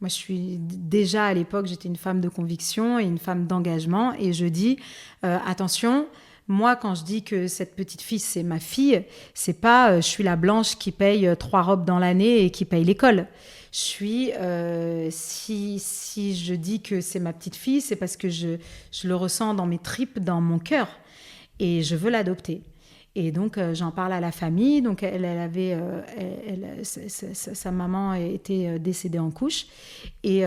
moi, je suis déjà à l'époque, j'étais une femme de conviction et une femme d'engagement. Et je dis, attention, moi, quand je dis que cette petite fille, c'est ma fille, c'est pas je suis la blanche qui paye 3 robes dans l'année et qui paye l'école. Si je dis que c'est ma petite fille, c'est parce que je le ressens dans mes tripes, dans mon cœur. Et je veux l'adopter. Et donc, j'en parle à la famille. Donc, sa maman était décédée en couche. Et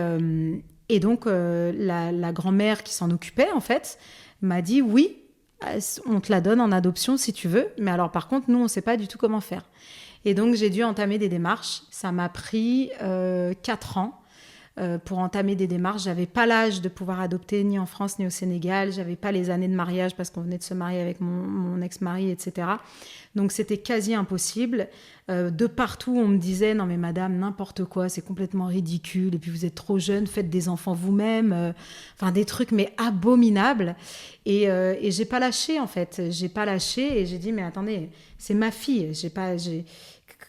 donc, la grand-mère qui s'en occupait, en fait, m'a dit, oui, on te la donne en adoption si tu veux. Mais alors, par contre, nous, on ne sait pas du tout comment faire. Et donc, j'ai dû entamer des démarches. Ça m'a pris 4 ans. Pour entamer des démarches. J'avais pas l'âge de pouvoir adopter ni en France ni au Sénégal. J'avais pas les années de mariage parce qu'on venait de se marier avec mon ex-mari, etc. Donc c'était quasi impossible. De partout, on me disait « Non mais madame, n'importe quoi, c'est complètement ridicule. Et puis vous êtes trop jeune, faites des enfants vous-même. » Enfin des trucs mais abominables. Et j'ai pas lâché en fait. J'ai pas lâché et j'ai dit « Mais attendez, c'est ma fille. »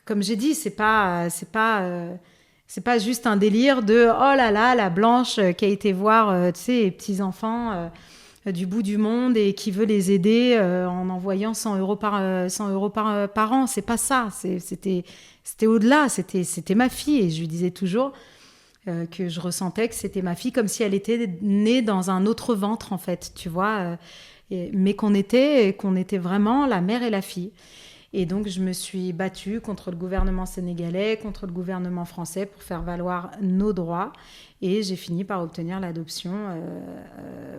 Comme j'ai dit, c'est pas juste un délire de « Oh là là, la blanche qui a été voir les petits-enfants du bout du monde et qui veut les aider en envoyant 100 euros par an. » C'est pas ça. C'était au-delà. C'était ma fille. Et je lui disais toujours que je ressentais que c'était ma fille comme si elle était née dans un autre ventre, en fait, tu vois. Mais qu'on était vraiment la mère et la fille. Et donc, je me suis battue contre le gouvernement sénégalais, contre le gouvernement français pour faire valoir nos droits. Et j'ai fini par obtenir l'adoption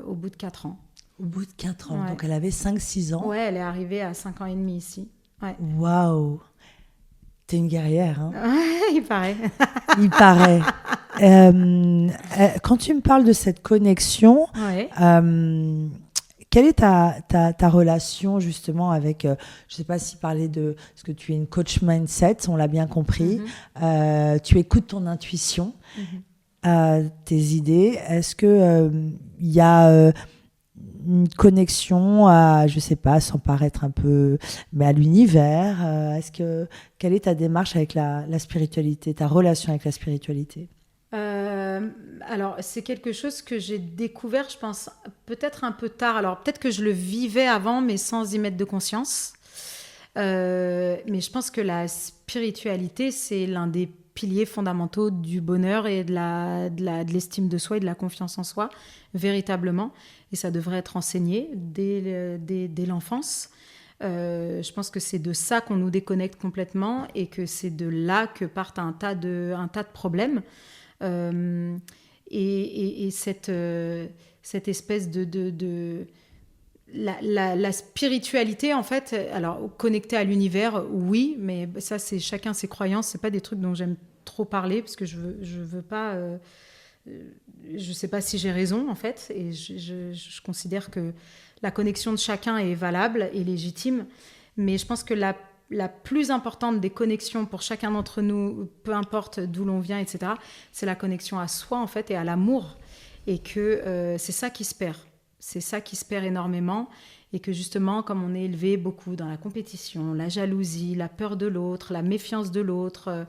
au bout de 4 ans. Au bout de 4 ans, ouais. Donc elle avait 5-6 ans. Ouais, elle est arrivée à 5 ans et demi ici. Ouais. Waouh, t'es une guerrière, hein. Il paraît. Il paraît. Quand tu me parles de cette connexion, Ouais. Quelle est ta relation justement avec, je ne sais pas si parler de, parce que tu es une coach mindset, on l'a bien compris, tu écoutes ton intuition, tes idées. Est-ce qu'il y a une connexion à, je ne sais pas, sans paraître un peu, mais à l'univers, quelle est ta démarche avec la spiritualité, ta relation avec la spiritualité? Alors, c'est quelque chose que j'ai découvert, je pense, peut-être un peu tard. Alors, peut-être que je le vivais avant, mais sans y mettre de conscience. Mais je pense que la spiritualité, c'est l'un des piliers fondamentaux du bonheur et de l'estime de soi et de la confiance en soi, véritablement. Et ça devrait être enseigné dès l'enfance. Je pense que c'est de ça qu'on nous déconnecte complètement et que c'est de là que partent un tas de problèmes. Et cette espèce de la spiritualité, en fait, alors connectée à l'univers, oui, mais ça, c'est chacun ses croyances. C'est pas des trucs dont j'aime trop parler parce que je veux pas. Je sais pas si j'ai raison, en fait, et je considère que la connexion de chacun est valable et légitime. Mais je pense que la plus importante des connexions pour chacun d'entre nous, peu importe d'où l'on vient, etc., c'est la connexion à soi, en fait, et à l'amour. Et que c'est ça qui se perd. C'est ça qui se perd énormément. Et que justement, comme on est élevé beaucoup dans la compétition, la jalousie, la peur de l'autre, la méfiance de l'autre,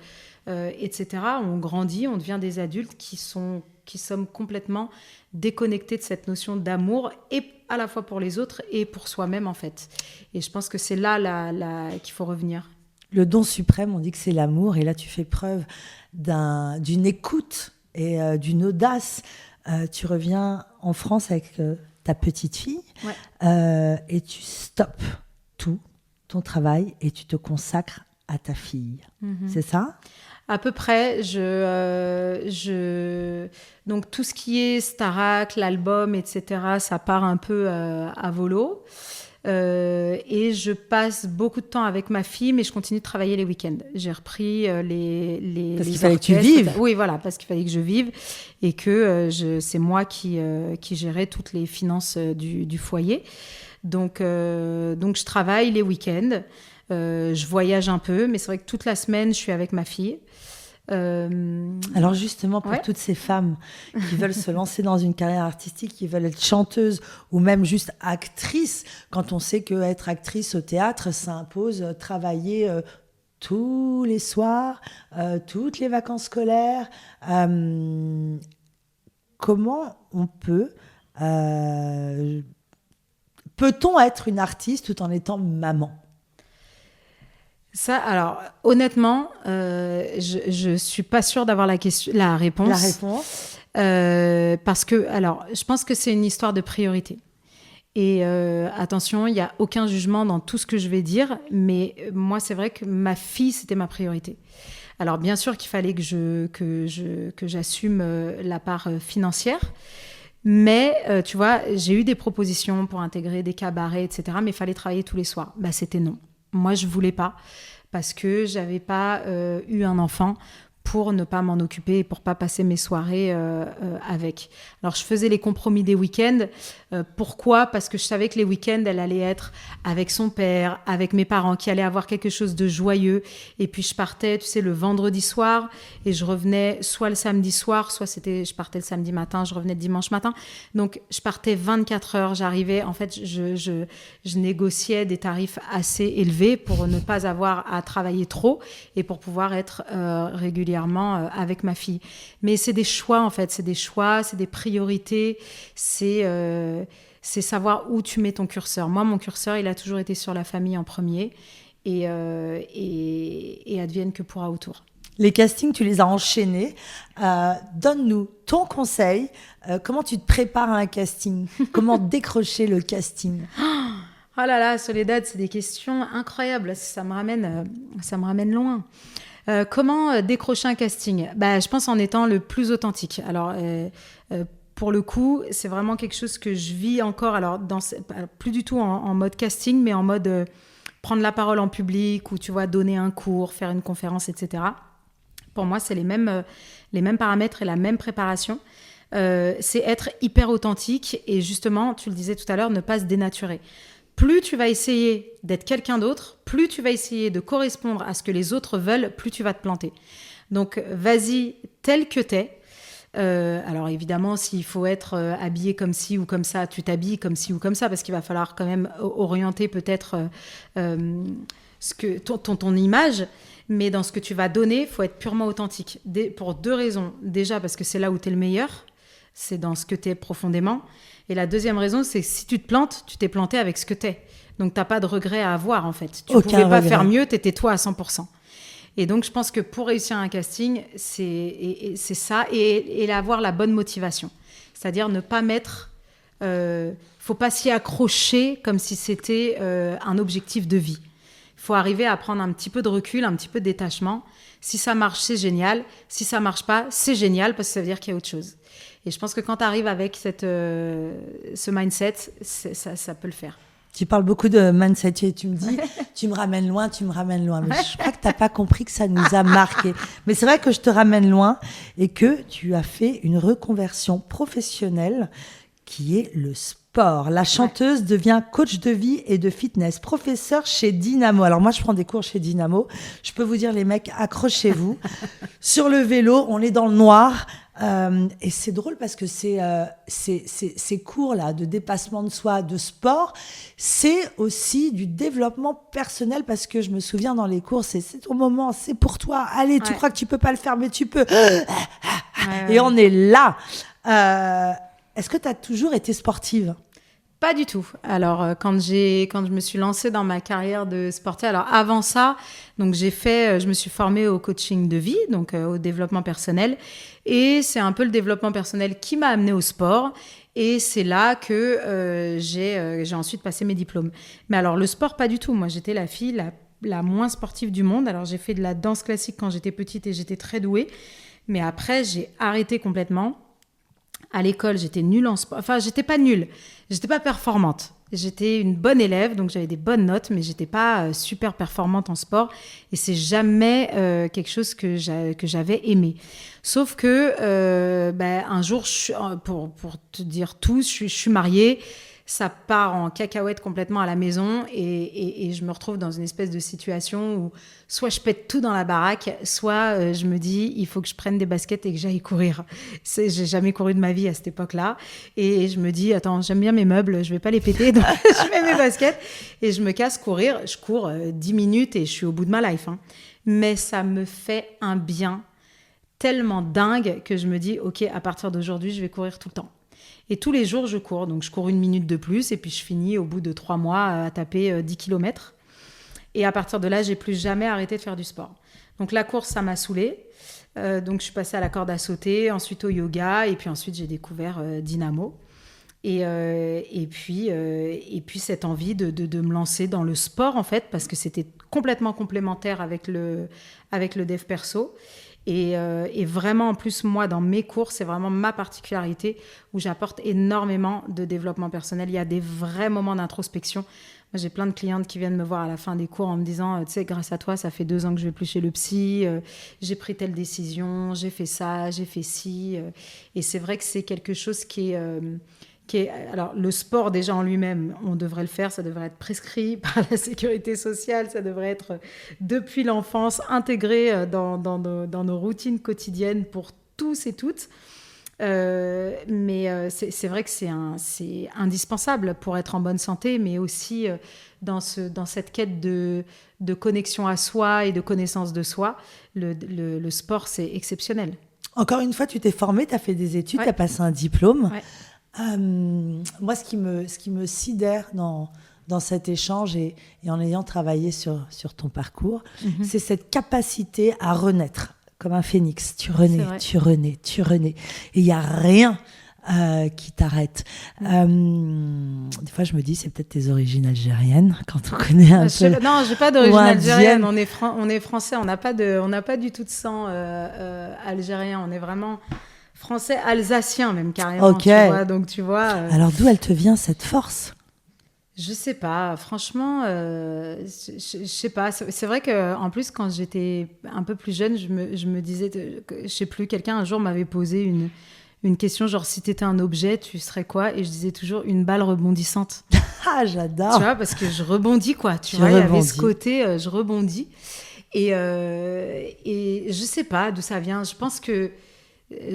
etc., on grandit, on devient des adultes qui sommes complètement déconnectés de cette notion d'amour, et à la fois pour les autres et pour soi-même, en fait. Et je pense que c'est là qu'il faut revenir. Le don suprême, on dit que c'est l'amour, et là tu fais preuve d'une écoute et d'une audace. Tu reviens en France avec ta petite fille, et tu stoppes tout ton travail et tu te consacres à ta fille. C'est ça ? À peu près. Donc tout ce qui est Starac, l'album, etc., ça part un peu à volo. Et je passe beaucoup de temps avec ma fille, mais je continue de travailler les week-ends. J'ai repris parce qu'il fallait que tu vives. Oui, voilà, parce qu'il fallait que je vive et que c'est moi qui gérais toutes les finances du foyer. Donc je travaille les week-ends. Je voyage un peu, mais c'est vrai que toute la semaine, je suis avec ma fille. Alors justement, pour toutes ces femmes qui veulent se lancer dans une carrière artistique, qui veulent être chanteuses ou même juste actrices, quand on sait qu'être actrice au théâtre, ça impose travailler tous les soirs, toutes les vacances scolaires. Comment on peut-on être une artiste tout en étant maman? Ça, alors, honnêtement, je ne suis pas sûre d'avoir la réponse. La réponse? Parce que, alors, je pense que c'est une histoire de priorité. Et attention, il n'y a aucun jugement dans tout ce que je vais dire, mais moi, c'est vrai que ma fille, c'était ma priorité. Alors, bien sûr qu'il fallait que j'assume la part financière, mais tu vois, j'ai eu des propositions pour intégrer des cabarets, etc., mais il fallait travailler tous les soirs. Bah, c'était non. Moi, je ne voulais pas, parce que je n'avais pas eu un enfant pour ne pas m'en occuper et pour ne pas passer mes soirées avec. Alors, je faisais les compromis des week-ends. Pourquoi ? Parce que je savais que les week-ends, elle allait être avec son père, avec mes parents, qui allaient avoir quelque chose de joyeux. Et puis, je partais, tu sais, le vendredi soir et je revenais soit le samedi soir, soit je partais le samedi matin, je revenais le dimanche matin. Donc, je partais 24 heures. J'arrivais, en fait, je négociais des tarifs assez élevés pour ne pas avoir à travailler trop et pour pouvoir être régulièrement avec ma fille. Mais c'est des choix, en fait. C'est des choix, c'est des priorités. C'est savoir où tu mets ton curseur. Moi, mon curseur, il a toujours été sur la famille en premier et advienne que pourra autour. Les castings, tu les as enchaînés. Donne-nous ton conseil. Comment tu te prépares à un casting? Comment décrocher le casting? Oh là là, Soledad, c'est des questions incroyables. Ça me ramène loin. Comment décrocher un casting? Je pense en étant le plus authentique. Alors, pour le coup, c'est vraiment quelque chose que je vis encore. Alors, plus du tout en mode casting, mais en mode prendre la parole en public ou, tu vois, donner un cours, faire une conférence, etc. Pour moi, c'est les mêmes paramètres et la même préparation. C'est être hyper authentique et justement, tu le disais tout à l'heure, ne pas se dénaturer. Plus tu vas essayer d'être quelqu'un d'autre, plus tu vas essayer de correspondre à ce que les autres veulent, plus tu vas te planter. Donc, vas-y tel que t'es. Alors évidemment, s'il faut être habillé comme ci ou comme ça, tu t'habilles comme ci ou comme ça, parce qu'il va falloir quand même orienter peut-être ton image. Mais dans ce que tu vas donner, il faut être purement authentique. Pour deux raisons. Déjà, parce que c'est là où tu es le meilleur. C'est dans ce que tu es profondément. Et la deuxième raison, c'est que si tu te plantes, tu t'es planté avec ce que tu es. Donc, tu n'as pas de regret à avoir, en fait. Tu ne pouvais pas faire mieux, tu étais toi à 100%. Et donc, je pense que pour réussir un casting, c'est ça. Et avoir la bonne motivation. C'est-à-dire ne pas mettre... faut pas s'y accrocher comme si c'était un objectif de vie. Il faut arriver à prendre un petit peu de recul, un petit peu de détachement. Si ça marche, c'est génial. Si ça marche pas, c'est génial parce que ça veut dire qu'il y a autre chose. Et je pense que quand tu arrives avec ce mindset, ça peut le faire. Tu parles beaucoup de mindset et tu me dis, tu me ramènes loin. Mais je crois que tu n'as pas compris que ça nous a marqué. Mais c'est vrai que je te ramène loin et que tu as fait une reconversion professionnelle qui est le sport. La chanteuse devient coach de vie et de fitness, professeure chez Dynamo. Alors moi, je prends des cours chez Dynamo. Je peux vous dire, les mecs, accrochez-vous. Sur le vélo, on est dans le noir. Et c'est drôle parce que ces cours-là de dépassement de soi, de sport, c'est aussi du développement personnel parce que je me souviens dans les cours, c'est ton moment, c'est pour toi. Allez, tu crois que tu peux pas le faire, mais tu peux. Et on est là. Est-ce que tu as toujours été sportive ? Pas du tout. Alors, quand je me suis lancée dans ma carrière de sportive, alors avant ça, donc je me suis formée au coaching de vie, donc au développement personnel. Et c'est un peu le développement personnel qui m'a amenée au sport. Et c'est là que j'ai ensuite passé mes diplômes. Mais alors, le sport, pas du tout. Moi, j'étais la fille la moins sportive du monde. Alors, j'ai fait de la danse classique quand j'étais petite et j'étais très douée. Mais après, j'ai arrêté complètement. À l'école, j'étais nulle en sport. Enfin, j'étais pas nulle. J'étais pas performante. J'étais une bonne élève, donc j'avais des bonnes notes, mais j'étais pas super performante en sport. Et c'est jamais quelque chose que j'avais aimé. Sauf que un jour, pour te dire tout, je suis mariée. Ça part en cacahuète complètement à la maison et je me retrouve dans une espèce de situation où soit je pète tout dans la baraque, soit je me dis il faut que je prenne des baskets et que j'aille courir. J'ai jamais couru de ma vie à cette époque-là et je me dis attends, j'aime bien mes meubles, je vais pas les péter, donc je mets mes baskets et je me casse courir. Je cours 10 minutes et je suis au bout de ma life. mais ça me fait un bien tellement dingue que je me dis, ok, à partir d'aujourd'hui, je vais courir tout le temps. Et tous les jours, je cours. Donc, je cours 1 minute de plus et puis je finis au bout de 3 mois à taper 10 km. Et à partir de là, j'ai plus jamais arrêté de faire du sport. Donc, la course, ça m'a saoulée. Donc, je suis passée à la corde à sauter, ensuite au yoga et puis ensuite, j'ai découvert Dynamo. Et puis, cette envie de me lancer dans le sport, en fait, parce que c'était complètement complémentaire avec le dev perso. Et vraiment, en plus, moi, dans mes cours, c'est vraiment ma particularité où j'apporte énormément de développement personnel. Il y a des vrais moments d'introspection. Moi, j'ai plein de clientes qui viennent me voir à la fin des cours en me disant, tu sais, grâce à toi, ça fait 2 ans que je vais plus chez le psy, j'ai pris telle décision, j'ai fait ça, j'ai fait ci. Et c'est vrai que c'est quelque chose qui est... Alors, le sport, déjà en lui-même, on devrait le faire, ça devrait être prescrit par la sécurité sociale, ça devrait être, depuis l'enfance, intégré dans nos routines quotidiennes pour tous et toutes. Mais c'est vrai que c'est indispensable pour être en bonne santé, mais aussi dans cette quête de connexion à soi et de connaissance de soi, le sport, c'est exceptionnel. Encore une fois, tu t'es formée, tu as fait des études, Ouais. tu as passé un diplôme. Ouais. Moi, ce qui me sidère dans cet échange et en ayant travaillé sur ton parcours, c'est cette capacité à renaître comme un phénix. Tu renais, tu renais, tu renais. Et il n'y a rien qui t'arrête. Des fois, je me dis, c'est peut-être tes origines algériennes, quand on connaît un peu. Non, j'ai pas d'origine algérienne. On est français. On n'a pas du tout de sang algérien. On est vraiment... français alsacien même carrément, Ok. tu vois, donc tu vois. Alors d'où elle te vient cette force ? Je sais pas, franchement, je sais pas. C'est vrai que en plus quand j'étais un peu plus jeune, je me disais, je sais plus, quelqu'un un jour m'avait posé une question genre si t'étais un objet, tu serais quoi ? Et je disais toujours une balle rebondissante. Ah, j'adore. Tu vois, parce que je rebondis quoi. Tu vois, il y avait ce côté, je rebondis. Et je sais pas d'où ça vient. Je pense que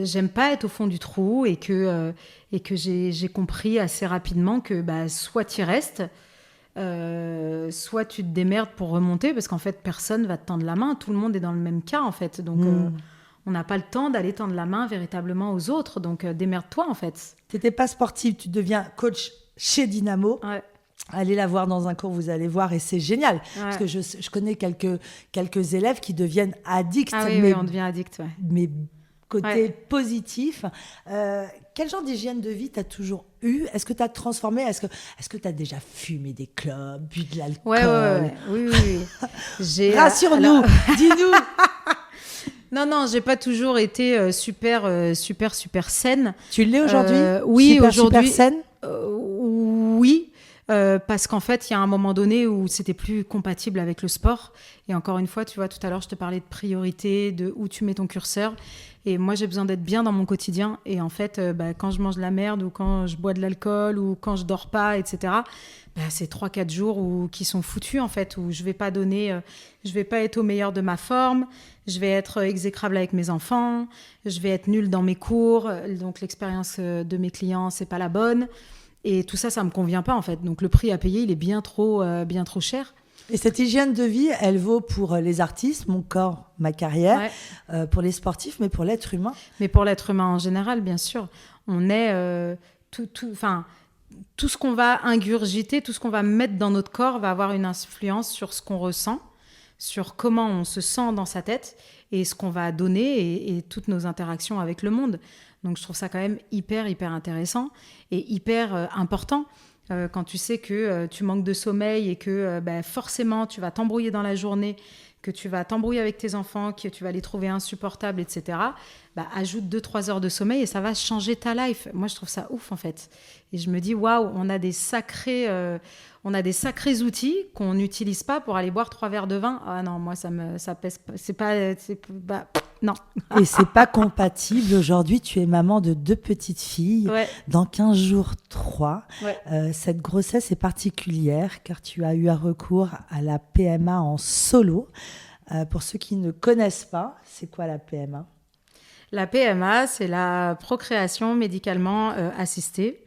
j'aime pas être au fond du trou et que j'ai compris assez rapidement que soit tu restes, soit tu te démerdes pour remonter, parce qu'en fait personne va te tendre la main, tout le monde est dans le même cas en fait, donc on n'a pas le temps d'aller tendre la main véritablement aux autres, donc démerde-toi en fait. T'étais pas sportive, tu deviens coach chez Dynamo. Ouais. Allez la voir dans un cours, vous allez voir, et c'est génial. Ouais. Parce que je connais quelques élèves qui deviennent addicts. Ah oui, on devient addict, ouais. Mais côté positif. Quel genre d'hygiène de vie tu as toujours eu ? Est-ce que tu as transformé ? Est-ce que tu as déjà fumé des clopes, bu de l'alcool ? Ouais. Oui. Rassure-nous, dis-nous. Non, j'ai pas toujours été super saine. Tu l'es aujourd'hui ? Oui, aujourd'hui. Super saine ? Oui. Parce qu'en fait, il y a un moment donné où c'était plus compatible avec le sport. Et encore une fois, tu vois, tout à l'heure, je te parlais de priorité, de où tu mets ton curseur. Et moi, j'ai besoin d'être bien dans mon quotidien. Et en fait, quand je mange de la merde ou quand je bois de l'alcool ou quand je dors pas, etc., c'est 3-4 jours qui sont foutus, en fait, où je vais pas être au meilleur de ma forme, je vais être exécrable avec mes enfants, je vais être nulle dans mes cours. Donc, l'expérience de mes clients, c'est pas la bonne. Et tout ça, ça me convient pas en fait. Donc le prix à payer, il est bien trop cher. Et cette hygiène de vie, elle vaut pour les artistes, mon corps, ma carrière, pour les sportifs, mais pour l'être humain. Mais pour l'être humain en général, bien sûr. On est tout ce qu'on va ingurgiter, tout ce qu'on va mettre dans notre corps va avoir une influence sur ce qu'on ressent, sur comment on se sent dans sa tête et ce qu'on va donner et toutes nos interactions avec le monde. Donc, je trouve ça quand même hyper intéressant et hyper important quand tu sais que tu manques de sommeil et que forcément, tu vas t'embrouiller dans la journée, que tu vas t'embrouiller avec tes enfants, que tu vas les trouver insupportables, etc. Ajoute 2-3 heures de sommeil et ça va changer ta life. Moi, je trouve ça ouf, en fait. Et je me dis, waouh, on a des sacrés outils qu'on n'utilise pas pour aller boire 3 verres de vin. Ah non, moi, ça pèse pas. Non. Et c'est pas compatible. Aujourd'hui, tu es maman de 2 petites filles. Ouais. Dans 15 jours, 3. Ouais. Cette grossesse est particulière car tu as eu un recours à la PMA en solo. Pour ceux qui ne connaissent pas, c'est quoi la PMA ? La PMA, c'est la procréation médicalement assistée.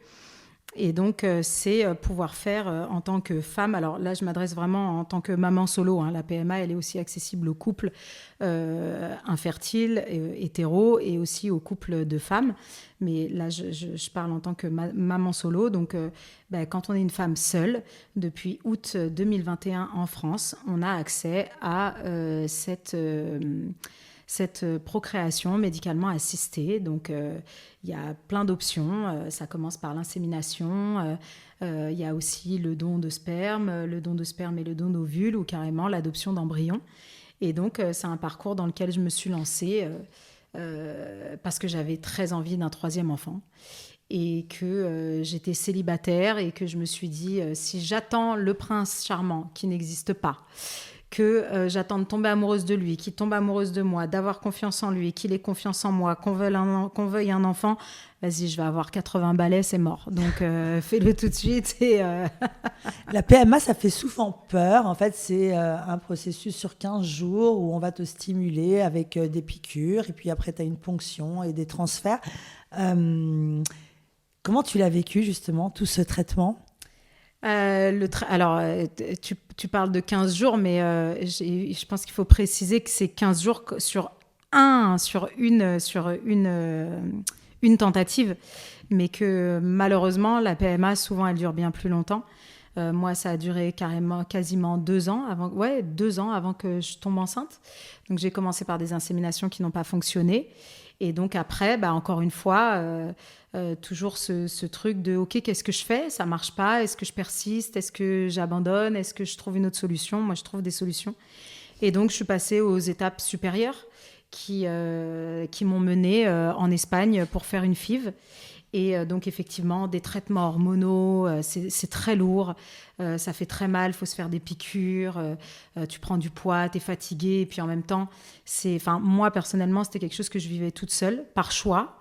Et donc, c'est pouvoir faire en tant que femme. Alors là, je m'adresse vraiment en tant que maman solo, hein. La PMA, elle est aussi accessible aux couples infertiles, hétéros, et aussi aux couples de femmes. Mais là, je parle en tant que maman solo. Donc, quand on est une femme seule, depuis août 2021 en France, on a accès à cette procréation médicalement assistée. Donc, il y a plein d'options. Ça commence par l'insémination. Il y a aussi le don de sperme et le don d'ovules, ou carrément l'adoption d'embryons. Et donc, c'est un parcours dans lequel je me suis lancée parce que j'avais très envie d'un 3e enfant. Et que j'étais célibataire et que je me suis dit, si j'attends le prince charmant qui n'existe pas, que j'attends de tomber amoureuse de lui, qu'il tombe amoureuse de moi, d'avoir confiance en lui, qu'il ait confiance en moi, qu'on veuille un enfant, vas-y, je vais avoir 80 balais, c'est mort. Donc, fais-le tout de suite. La PMA, ça fait souvent peur. En fait, c'est un processus sur 15 jours où on va te stimuler avec des piqûres, et puis après, tu as une ponction et des transferts. Comment tu l'as vécu, justement, tout ce traitement ? Alors, tu parles de 15 jours, mais je pense qu'il faut préciser que c'est 15 jours sur une tentative, mais que malheureusement, la PMA, souvent, elle dure bien plus longtemps. Moi, ça a duré quasiment 2 ans avant que je tombe enceinte. Donc, j'ai commencé par des inséminations qui n'ont pas fonctionné. Et donc après, encore une fois, toujours ce truc de « Ok, qu'est-ce que je fais ? Ça ne marche pas. Est-ce que je persiste ? Est-ce que j'abandonne ? Est-ce que je trouve une autre solution ?» Moi, je trouve des solutions. Et donc, je suis passée aux étapes supérieures qui m'ont menée en Espagne pour faire une FIV. Et donc, effectivement, des traitements hormonaux, c'est très lourd, ça fait très mal, il faut se faire des piqûres, tu prends du poids, tu es fatigué. Et puis, en même temps, moi, personnellement, c'était quelque chose que je vivais toute seule, par choix.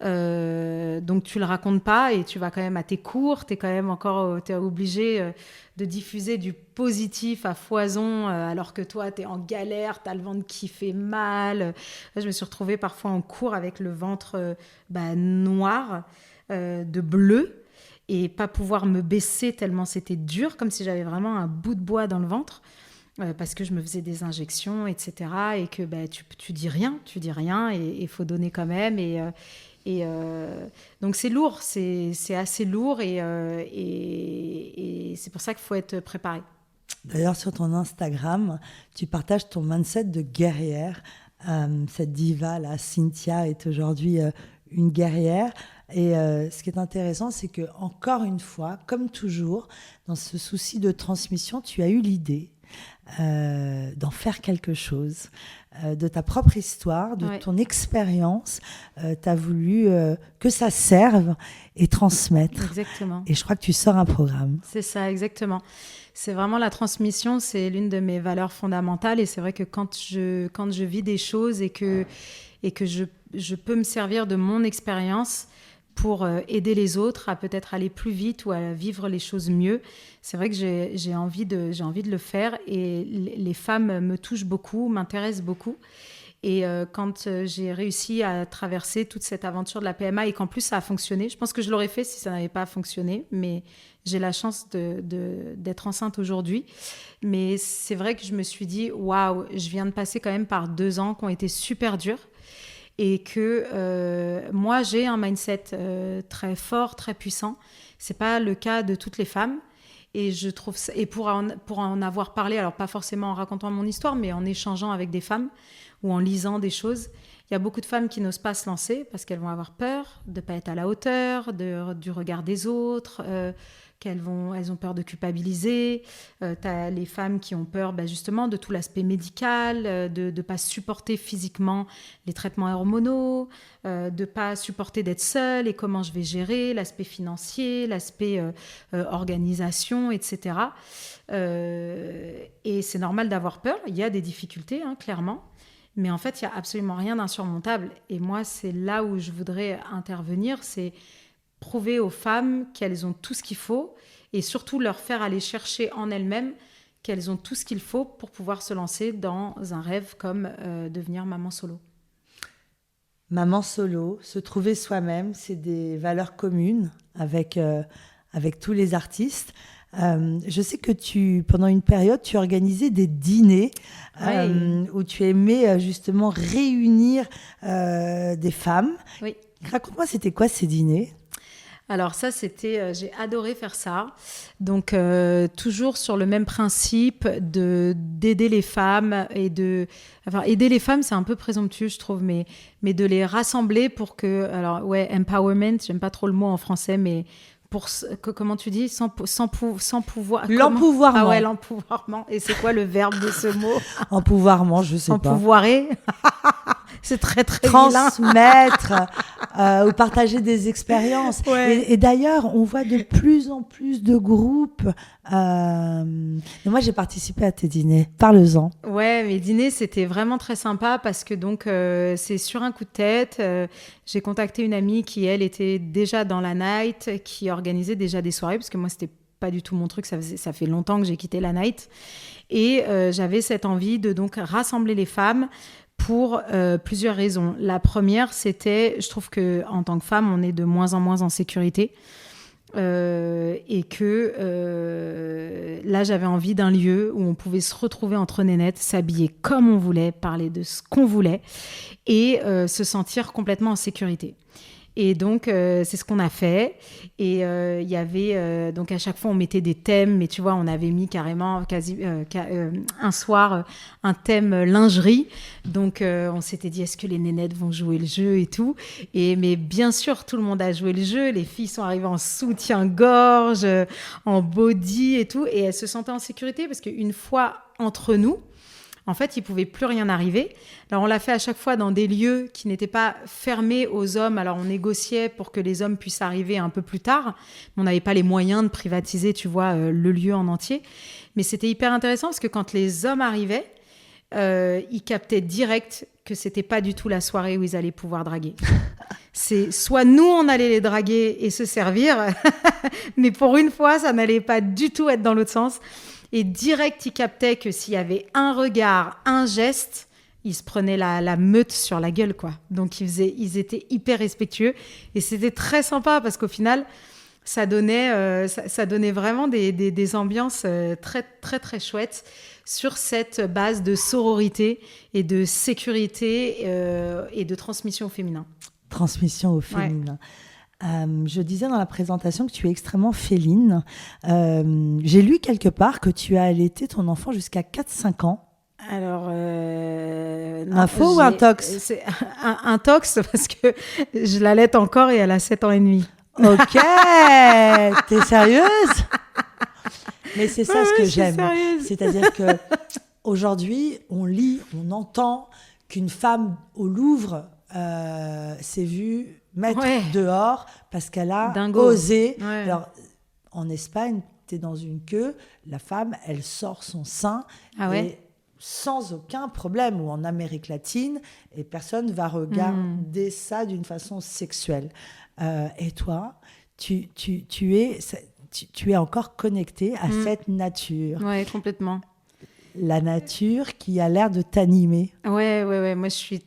Donc, tu ne le racontes pas et tu vas quand même à tes cours, tu es obligé de diffuser du positif à foison, alors que toi, tu es en galère, tu as le ventre qui fait mal. Là, je me suis retrouvée parfois en cours avec le ventre noir, de bleu, et pas pouvoir me baisser tellement c'était dur, comme si j'avais vraiment un bout de bois dans le ventre, parce que je me faisais des injections, etc. Et que tu dis rien, et il faut donner quand même. Donc c'est lourd, c'est assez lourd, et c'est pour ça qu'il faut être préparé. D'ailleurs, sur ton Instagram, tu partages ton mindset de guerrière. Cette diva, là, Cynthia, est aujourd'hui une guerrière. Et ce qui est intéressant, c'est que, encore une fois, comme toujours, dans ce souci de transmission, tu as eu l'idée d'en faire quelque chose, de ta propre histoire, de ton expérience. Tu as voulu que ça serve et transmettre. Exactement. Et je crois que tu sors un programme. C'est ça, exactement. C'est vraiment la transmission, c'est l'une de mes valeurs fondamentales. Et c'est vrai que quand je vis des choses et que je peux me servir de mon expérience pour aider les autres à peut-être aller plus vite ou à vivre les choses mieux, c'est vrai que j'ai envie de le faire. Et les femmes me touchent beaucoup, m'intéressent beaucoup. Et quand j'ai réussi à traverser toute cette aventure de la PMA et qu'en plus ça a fonctionné, je pense que je l'aurais fait si ça n'avait pas fonctionné, mais j'ai la chance d'être enceinte aujourd'hui. Mais c'est vrai que je me suis dit, waouh, je viens de passer quand même par 2 ans qui ont été super durs. Et que moi, j'ai un mindset très fort, très puissant. C'est pas le cas de toutes les femmes. Et je trouve ça, et pour en avoir parlé, alors pas forcément en racontant mon histoire, mais en échangeant avec des femmes ou en lisant des choses, il y a beaucoup de femmes qui n'osent pas se lancer parce qu'elles vont avoir peur de ne pas être à la hauteur du regard des autres, elles ont peur de culpabiliser. Tu as les femmes qui ont peur justement de tout l'aspect médical, de ne pas supporter physiquement les traitements hormonaux, de ne pas supporter d'être seule et comment je vais gérer l'aspect financier, l'aspect organisation, etc. Et c'est normal d'avoir peur, il y a des difficultés, clairement. Mais en fait, il n'y a absolument rien d'insurmontable. Et moi, c'est là où je voudrais intervenir, c'est prouver aux femmes qu'elles ont tout ce qu'il faut et surtout leur faire aller chercher en elles-mêmes qu'elles ont tout ce qu'il faut pour pouvoir se lancer dans un rêve comme devenir maman solo. Maman solo, se trouver soi-même, c'est des valeurs communes avec tous les artistes. Je sais que pendant une période, tu organisais des dîners où tu aimais justement réunir des femmes. Oui. Raconte-moi, c'était quoi ces dîners ? Alors ça, j'ai adoré faire ça. Donc toujours sur le même principe d'aider les femmes aider les femmes, c'est un peu présomptueux, je trouve, mais de les rassembler pour que, alors ouais, empowerment, j'aime pas trop le mot en français, mais comment tu dis, sans pouvoir. L'empouvoirment. Ah ouais, l'empouvoirment. Et c'est quoi le verbe de ce mot ? Empouvoirment, je sais pas. Empouvoirer. C'est très, très transmettre ou partager des expériences. Ouais. Et d'ailleurs, on voit de plus en plus de groupes. Moi, j'ai participé à tes dîners. Parle-en. Ouais, mes dîners, c'était vraiment très sympa parce que donc, c'est sur un coup de tête. J'ai contacté une amie qui, elle, était déjà dans la night, qui organisait déjà des soirées, parce que moi, c'était pas du tout mon truc. Ça fait longtemps que j'ai quitté la night. Et j'avais cette envie de donc rassembler les femmes pour plusieurs raisons. La première, c'était, je trouve qu'en tant que femme, on est de moins en moins en sécurité. Et que là, j'avais envie d'un lieu où on pouvait se retrouver entre nénettes, s'habiller comme on voulait, parler de ce qu'on voulait et se sentir complètement en sécurité. Et donc, c'est ce qu'on a fait. Et il y avait... donc, à chaque fois, on mettait des thèmes. Mais tu vois, on avait mis carrément un soir un thème lingerie. Donc, on s'était dit, est-ce que les nénettes vont jouer le jeu et tout ? Mais bien sûr, tout le monde a joué le jeu. Les filles sont arrivées en soutien-gorge, en body et tout. Et elles se sentaient en sécurité parce qu'une fois entre nous, en fait, il ne pouvait plus rien arriver. Alors, on l'a fait à chaque fois dans des lieux qui n'étaient pas fermés aux hommes. Alors, on négociait pour que les hommes puissent arriver un peu plus tard. On n'avait pas les moyens de privatiser, tu vois, le lieu en entier. Mais c'était hyper intéressant parce que quand les hommes arrivaient, ils captaient direct que ce n'était pas du tout la soirée où ils allaient pouvoir draguer. C'est soit nous, on allait les draguer et se servir, mais pour une fois, ça n'allait pas du tout être dans l'autre sens. Et direct, ils captaient que s'il y avait un regard, un geste, ils se prenaient la meute sur la gueule, quoi. Donc, ils étaient hyper respectueux. Et c'était très sympa parce qu'au final, ça donnait vraiment des ambiances très, très, très chouettes sur cette base de sororité et de sécurité et de transmission au féminin. Transmission au féminin. Ouais. Je disais dans la présentation que tu es extrêmement féline. J'ai lu quelque part que tu as allaité ton enfant jusqu'à 4-5 ans. Alors, un faux ou un tox ? C'est un tox parce que je l'allaite encore et elle a 7 ans et demi. Ok, t'es sérieuse ? Mais c'est ça ce que j'aime. Sérieuse. C'est-à-dire qu'aujourd'hui, on lit, on entend qu'une femme au Louvre s'est vue mettre dehors parce qu'elle a osé. Ouais. Alors, en Espagne, tu es dans une queue, la femme, elle sort son sein et sans aucun problème. Ou en Amérique latine, et personne ne va regarder ça d'une façon sexuelle. Et toi, tu es encore connectée à cette nature. Oui, complètement. La nature qui a l'air de t'animer. Ouais. Moi, je suis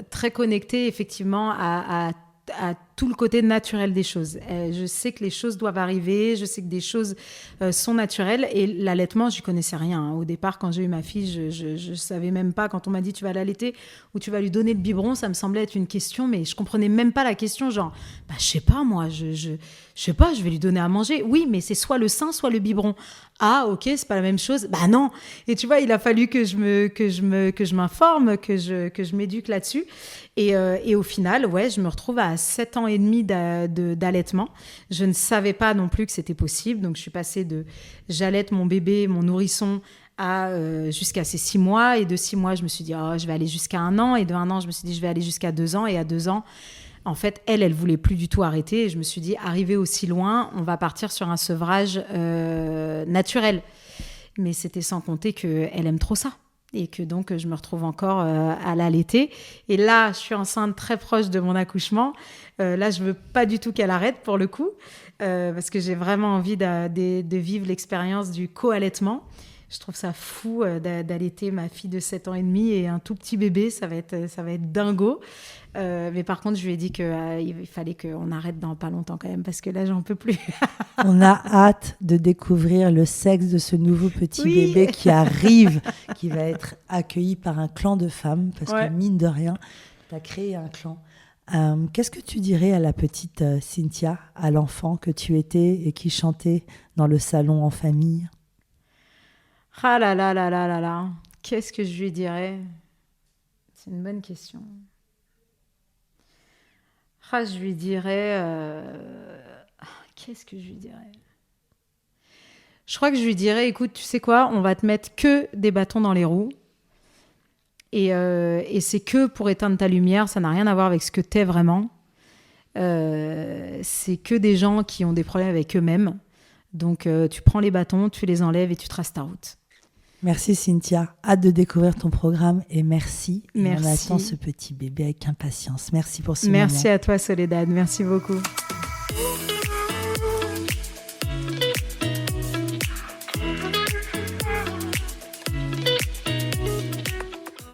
très connectée, effectivement, à tout le côté naturel des choses. Je sais que les choses doivent arriver, je sais que des choses sont naturelles. Et l'allaitement, je n'y connaissais rien. Au départ, quand j'ai eu ma fille, je ne savais même pas. Quand on m'a dit tu vas l'allaiter ou tu vas lui donner le biberon, ça me semblait être une question, mais je ne comprenais même pas la question. Genre, je ne sais pas, moi, je sais pas, je vais lui donner à manger. Oui, mais c'est soit le sein, soit le biberon. Ah, ok, c'est pas la même chose. Bah non. Et tu vois, il a fallu que je m'informe, que je m'éduque là-dessus. Et au final, je me retrouve à 7 ans et demi d'allaitement. Je ne savais pas non plus que c'était possible. Donc, je suis passée j'allaite mon bébé, mon nourrisson, jusqu'à ses 6 mois. Et de 6 mois, je me suis dit, je vais aller jusqu'à 1 an. Et de 1 an, je me suis dit, je vais aller jusqu'à 2 ans. Et à 2 ans, en fait, elle voulait plus du tout arrêter. Et je me suis dit, arrivé aussi loin, on va partir sur un sevrage naturel. Mais c'était sans compter qu'elle aime trop ça. Et que donc, je me retrouve encore à l'allaiter. Et là, je suis enceinte très proche de mon accouchement. Là, je veux pas du tout qu'elle arrête, pour le coup, parce que j'ai vraiment envie de vivre l'expérience du co-allaitement. Je trouve ça fou d'allaiter ma fille de 7 ans et demi et un tout petit bébé, ça va être dingo. Mais par contre, je lui ai dit qu'il fallait qu'on arrête dans pas longtemps quand même, parce que là, j'en peux plus. On a hâte de découvrir le sexe de ce nouveau petit bébé qui arrive, qui va être accueilli par un clan de femmes, parce que mine de rien, tu as créé un clan. Qu'est-ce que tu dirais à la petite Cynthia, à l'enfant que tu étais et qui chantait dans le salon en famille? Ah là là là là là là, qu'est-ce que je lui dirais? C'est une bonne question. Ah, je lui dirais... Qu'est-ce que je lui dirais? Je crois que je lui dirais, écoute, tu sais quoi, on va te mettre que des bâtons dans les roues. Et c'est que pour éteindre ta lumière, ça n'a rien à voir avec ce que t'es vraiment. C'est que des gens qui ont des problèmes avec eux-mêmes. Donc, tu prends les bâtons, tu les enlèves et tu traces ta route. Merci Cynthia, hâte de découvrir ton programme et merci. Merci. Et on attend ce petit bébé avec impatience. Merci pour ce moment. Merci à toi Soledad, merci beaucoup.